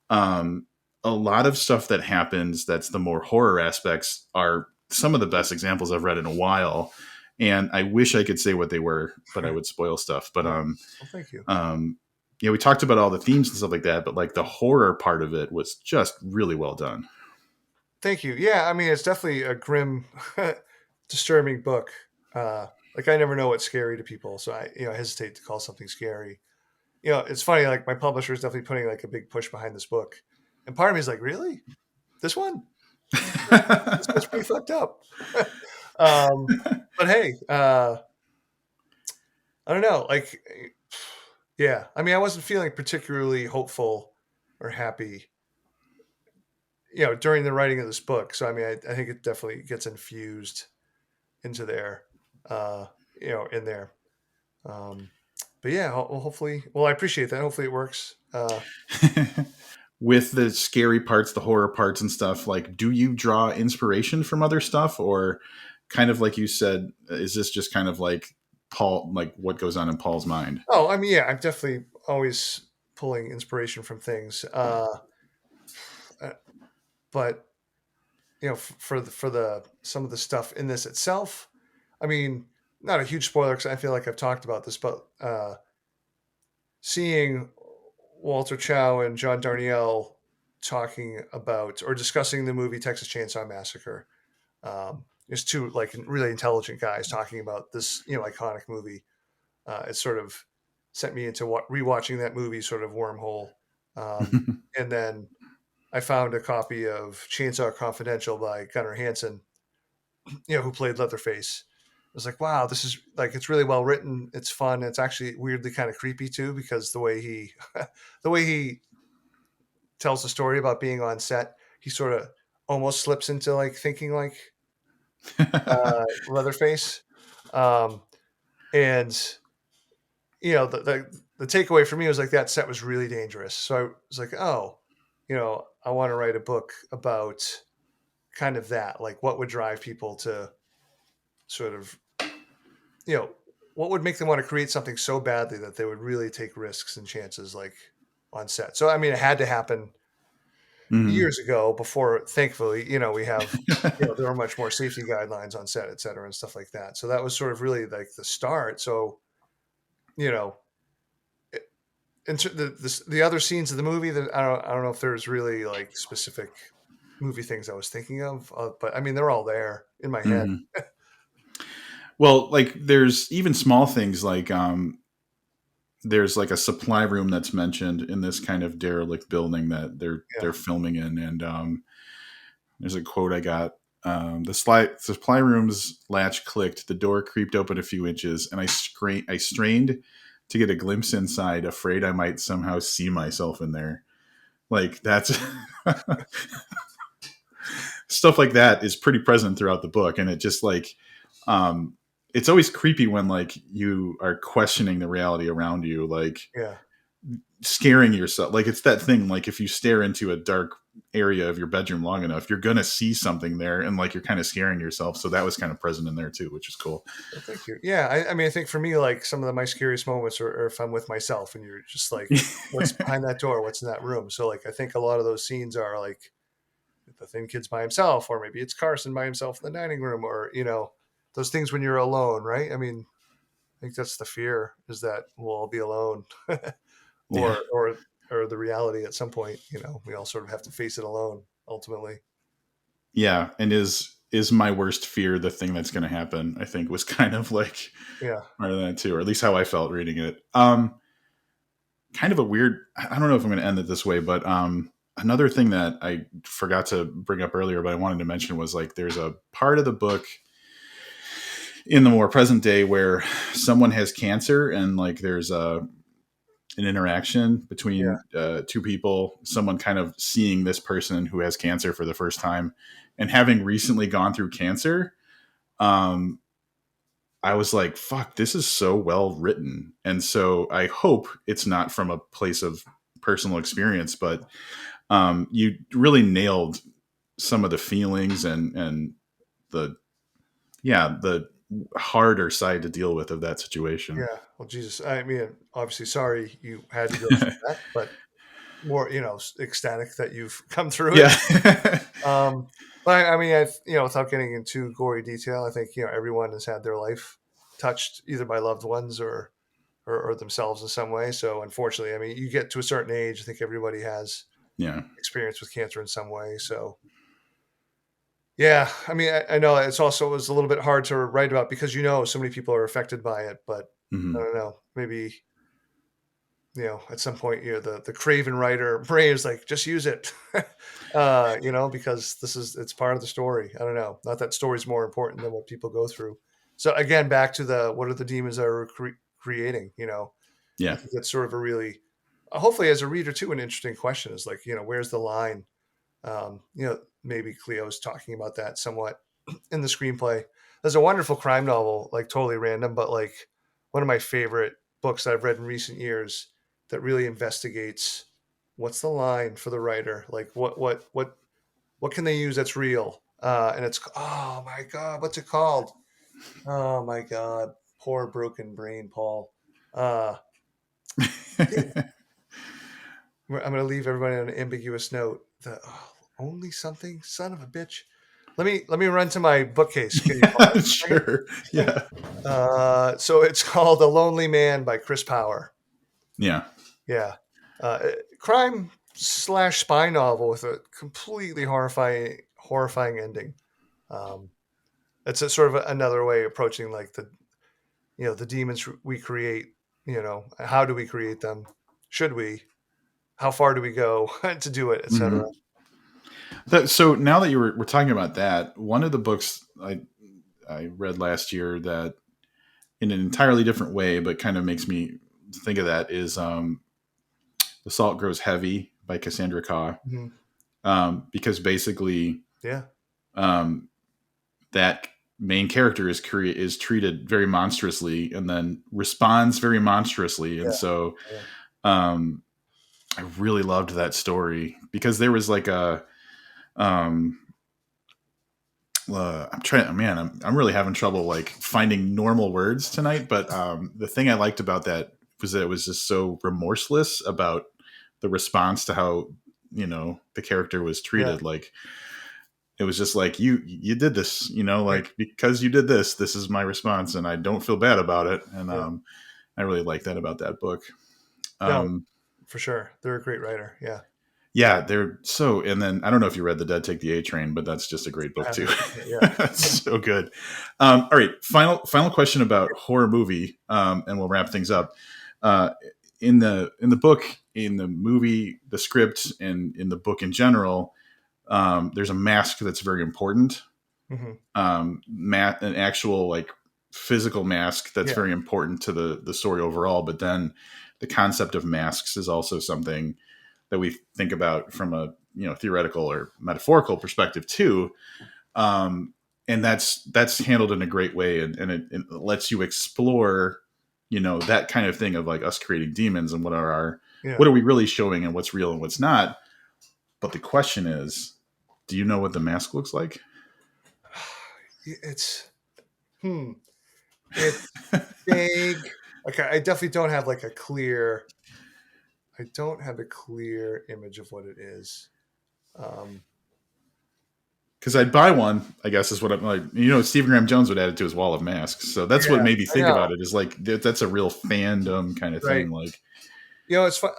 Um, a lot of stuff that happens that's the more horror aspects are some of the best examples I've read in a while. And I wish I could say what they were, but I would spoil stuff. But Well, thank you. um, we talked about all the themes and stuff like that, but like the horror part of it was just really well done. Thank you. Yeah, I mean, it's definitely a grim, disturbing book. Like I never know what's scary to people, so I hesitate to call something scary. It's funny. Like my publisher is definitely putting like a big push behind this book, and part of me is like, really, this one? This one's pretty fucked up. um, but hey, I don't know. Like, yeah, I mean, I wasn't feeling particularly hopeful or happy, during the writing of this book. So I mean, I think it definitely gets infused into there, uh, in there. Um, but yeah, hopefully, well, I appreciate that. Hopefully it works. With the scary parts, the horror parts and stuff, like, do you draw inspiration from other stuff, or kind of like you said, is this just kind of like Paul, like what goes on in Paul's mind? Oh, I mean, yeah, I'm definitely always pulling inspiration from things. Uh, but for the some of the stuff in this itself, I mean, not a huge spoiler because I feel like I've talked about this, but seeing Walter Chow and John Darnielle talking about or discussing the movie Texas Chainsaw Massacre. There's two like really intelligent guys talking about this iconic movie. It sort of sent me into rewatching that movie sort of wormhole. And then I found a copy of Chainsaw Confidential by Gunnar Hansen, who played Leatherface. I was like, wow, this is like it's really well written. It's fun. It's actually weirdly kind of creepy too because the way he the way he tells the story about being on set, he sort of almost slips into like thinking like Leatherface. Um, and the takeaway for me was like that set was really dangerous. So I was like, oh, I want to write a book about kind of that, like what would drive people to sort of, you know, what would make them want to create something so badly that they would really take risks and chances like on set? So I mean, it had to happen Mhm. years ago before, thankfully, we have, there are much more safety guidelines on set, et cetera, and stuff like that. So that was sort of really like the start. So, you know, it- the other scenes of the movie that I don't know if there's really like specific movie things I was thinking of, but I mean they're all there in my head. Mhm. Well, like there's even small things like there's like a supply room that's mentioned in this kind of derelict building that they're Yeah, filming in, and there's a quote I got. Supply room's latch clicked. The door creeped open a few inches, and I strained to get a glimpse inside, afraid I might somehow see myself in there. Like that's stuff like that is pretty present throughout the book, and it just like um, it's always creepy when like you are questioning the reality around you, like yeah, scaring yourself. Like it's that thing, like if you stare into a dark area of your bedroom long enough, you're gonna see something there, and like you're kind of scaring yourself. So that was kind of present in there too, which is cool. well, thank you. Yeah, I mean, I think for me, like some of my scariest moments are if I'm with myself and you're just like, what's behind that door? What's in that room? So like, I think a lot of those scenes are like the thin kid's by himself, or maybe it's Carson by himself in the dining room, or those things when you're alone, right? I mean, I think that's the fear, is that we'll all be alone, Yeah, or the reality at some point. We all sort of have to face it alone ultimately. yeah, and is my worst fear the thing that's going to happen? I think was kind of like Yeah, part of that too, or at least how I felt reading it. Kind of a weird. I don't know if I'm going to end it this way, but another thing that I forgot to bring up earlier, but I wanted to mention was like there's a part of the book in the more present day where someone has cancer and like there's an interaction yeah, between two people, someone kind of seeing this person who has cancer for the first time and having recently gone through cancer. um, I was like, fuck, this is so well written. And so I hope it's not from a place of personal experience, but you really nailed some of the feelings and the, yeah, the harder side to deal with of that situation. yeah. Well, Jesus, I mean, obviously, sorry you had to go through that, but more, ecstatic that you've come through it. Yeah. Um, but I mean, without getting into gory detail, I think everyone has had their life touched either by loved ones or themselves in some way. So unfortunately, I mean, you get to a certain age, I think everybody has Yeah. experience with cancer in some way. So yeah, I mean, I know it was a little bit hard to write about because so many people are affected by it, but I Hmm. don't know, maybe at some point, the craven writer brain is like, just use it, because it's part of the story. I don't know. Not that story's more important than what people go through. So again, back to what are the demons that are creating? I Yeah. think that's sort of a really, hopefully as a reader too, an interesting question is like, where's the line? Maybe Cleo's talking about that somewhat in the screenplay. There's a wonderful crime novel, like totally random, but like one of my favorite books that I've read in recent years that really investigates what's the line for the writer, like what can they use that's real, and it's, oh my god, what's it called? Oh my god, poor broken brain, Paul. Uh, I'm going to leave everybody on an ambiguous note. Only something, son of a bitch. Let me run to my bookcase. Can you pause for a second? Sure. Yeah. So it's called A Lonely Man by Chris Power. Yeah. Yeah, crime slash spy novel with a completely horrifying ending. Um, it's a sort of another way of approaching like the demons we create. How do we create them? Should we? How far do we go to do it, etc. Hmm. So now that we're talking about that, one of the books I read last year that in an entirely different way, but kind of makes me think of that is The Salt Grows Heavy by Cassandra Caw. Mhm. Because basically Yeah, um, that main character is treated very monstrously and then responds very monstrously. And yeah, so yeah, um, I really loved that story because there was um, I'm trying, man, I'm really having trouble like finding normal words tonight. But the thing I liked about that was that it was just so remorseless about the response to how, the character was Yeah, treated. Like, it was just like, you did this, yeah, like, because you did this is my response, and I don't feel bad about it. And yeah. I really like that about that book. No, Um, for sure. They're a great writer. Yeah. yeah, they're so. And then I don't know if you read The Dead Take the A Train, but that's just a great I book too. haven't. Yeah. That's so good. All right, final question about horror movie, and we'll wrap things up. Uh, in the book, in the movie, the script, and in the book in general, there's a mask that's very important. Hmm. An actual like physical mask that's Yeah. very important to the story overall. But then the concept of masks is also something that we think about from a theoretical or metaphorical perspective too. Um, and that's handled in a great way, and it lets you explore that kind of thing of like us creating demons and Yeah. what are we really showing and what's real and what's not. But the question is, do you know what the mask looks like? It's, hmm. It's big. Okay. I definitely don't have like a clear, I don't have a clear image of what it is. Um, Because I'd buy one, I guess is what I'm like. Stephen Graham Jones would add it to his wall of masks. So that's what yeah, made me I think know. about it. Is like that's a real fandom kind of Right. thing. Like, It's fun.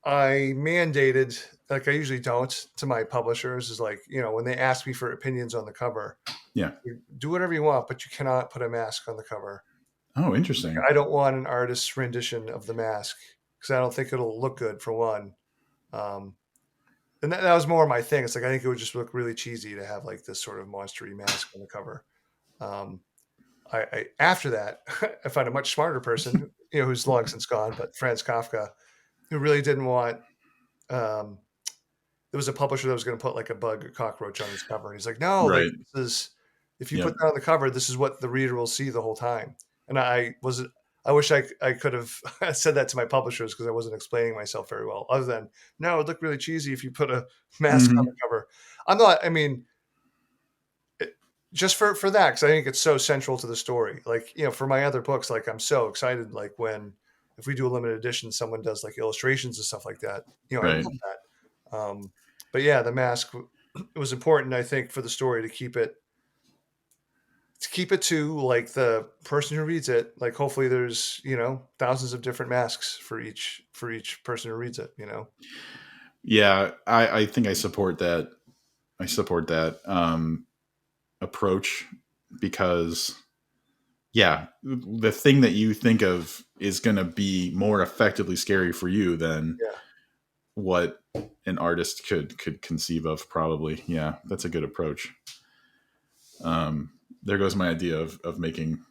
I mandated, like I usually don't, to my publishers is like, when they ask me for opinions on the cover, yeah. do whatever you want, but you cannot put a mask on the cover. Oh, interesting. I don't want an artist's rendition of the mask because I don't think it'll look good for one. Um, and that was more my thing. It's like I think it would just look really cheesy to have like this sort of monstery mask on the cover. Um, I after that, I found a much smarter person, who's long since gone, but Franz Kafka, who really didn't want. Um, there was a publisher that was going to put like a bug or cockroach on his cover, and he's like, "No, like Right. this is if you Yep. put that on the cover, this is what the reader will see the whole time." And I wish I could have said that to my publishers because I wasn't explaining myself very well. Other than, no, it'd look really cheesy if you put a mask on the Hmm. cover. I'm not. I mean, just for that because I think it's so central to the story. Like for my other books, like I'm so excited. Like when if we do a limited edition, someone does like illustrations and stuff like that. I love Right. that. But yeah, the mask it was important, I think, for the story to keep it to like the person who reads it. Like hopefully there's thousands of different masks for each person who reads it. Yeah. I think I support that. I support that approach because, yeah, the thing that you think of is going to be more effectively scary for you than Yeah. what an artist could conceive of. Probably. Yeah, that's a good approach. There goes my idea of making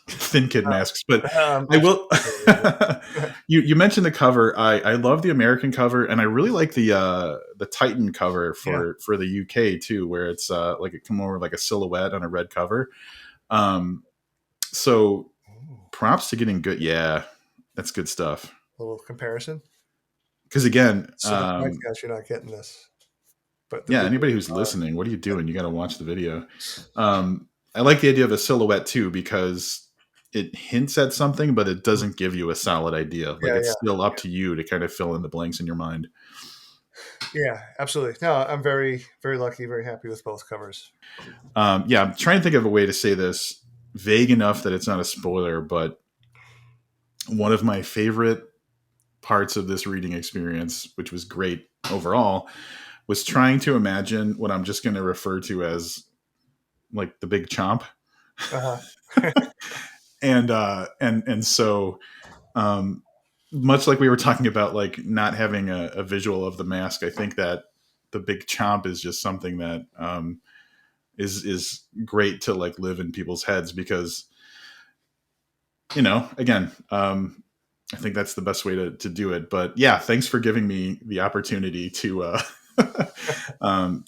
thin kid masks, but I I'm will. sure. you mentioned the cover. I love the American cover, and I really like the Titan cover Yeah. for the UK too, where it's like it come over like a silhouette on a red cover. Um, so Ooh, props to getting good. Yeah, that's good stuff. a little comparison. Because again, So the podcast, you're not getting this, but the yeah, video. anybody who's listening, what are you doing? You got to watch the video. I like the idea of a silhouette too because it hints at something, but it doesn't give you a solid idea. Like Yeah, it's yeah, still up to you to kind of fill in the blanks in your mind. yeah, absolutely. No, I'm very, very lucky, very happy with both covers. Yeah, I'm trying to think of a way to say this vague enough that it's not a spoiler, but one of my favorite parts of this reading experience, which was great overall, was trying to imagine what I'm just going to refer to as like the big chomp. Uh-huh. And so um, much like we were talking about like not having a visual of the mask, I think that the big chomp is just something that is great to like live in people's heads because again, I think that's the best way to do it. But yeah, thanks for giving me the opportunity to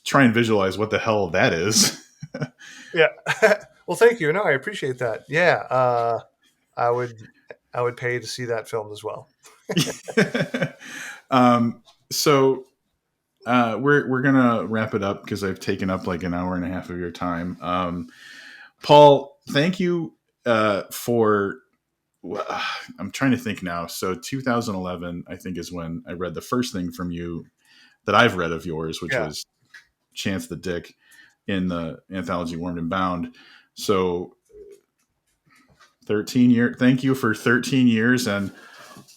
try and visualize what the hell that is. Yeah. Well, thank you. No, I appreciate that. Yeah, I would, I would pay to see that filmed as well. um, so we're gonna wrap it up because I've taken up like an hour and a half of your time. Paul, thank you for. I'm trying to think now. So 2011, I think, is when I read the first thing from you that I've read of yours, which Yeah. was Chance the Dick in the anthology Warmed and Bound. So 13 years. Thank you for 13 years and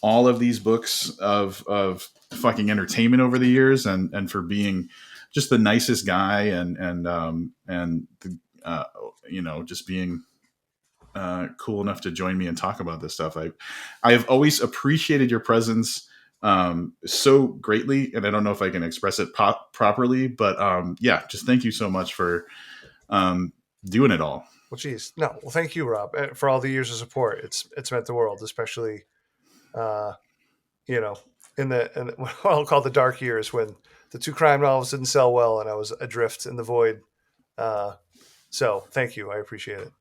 all of these books of fucking entertainment over the years, and for being just the nicest guy, and the, just being cool enough to join me and talk about this stuff. I've always appreciated your presence so greatly, and I don't know if I can express it properly, but yeah, just thank you so much for doing it all. Well, geez, no. Well, thank you, Rob, for all the years of support. It's meant the world, especially uh, you know, in what I'll call the dark years when the two crime novels didn't sell well and I was adrift in the void. Uh, so thank you. I appreciate it.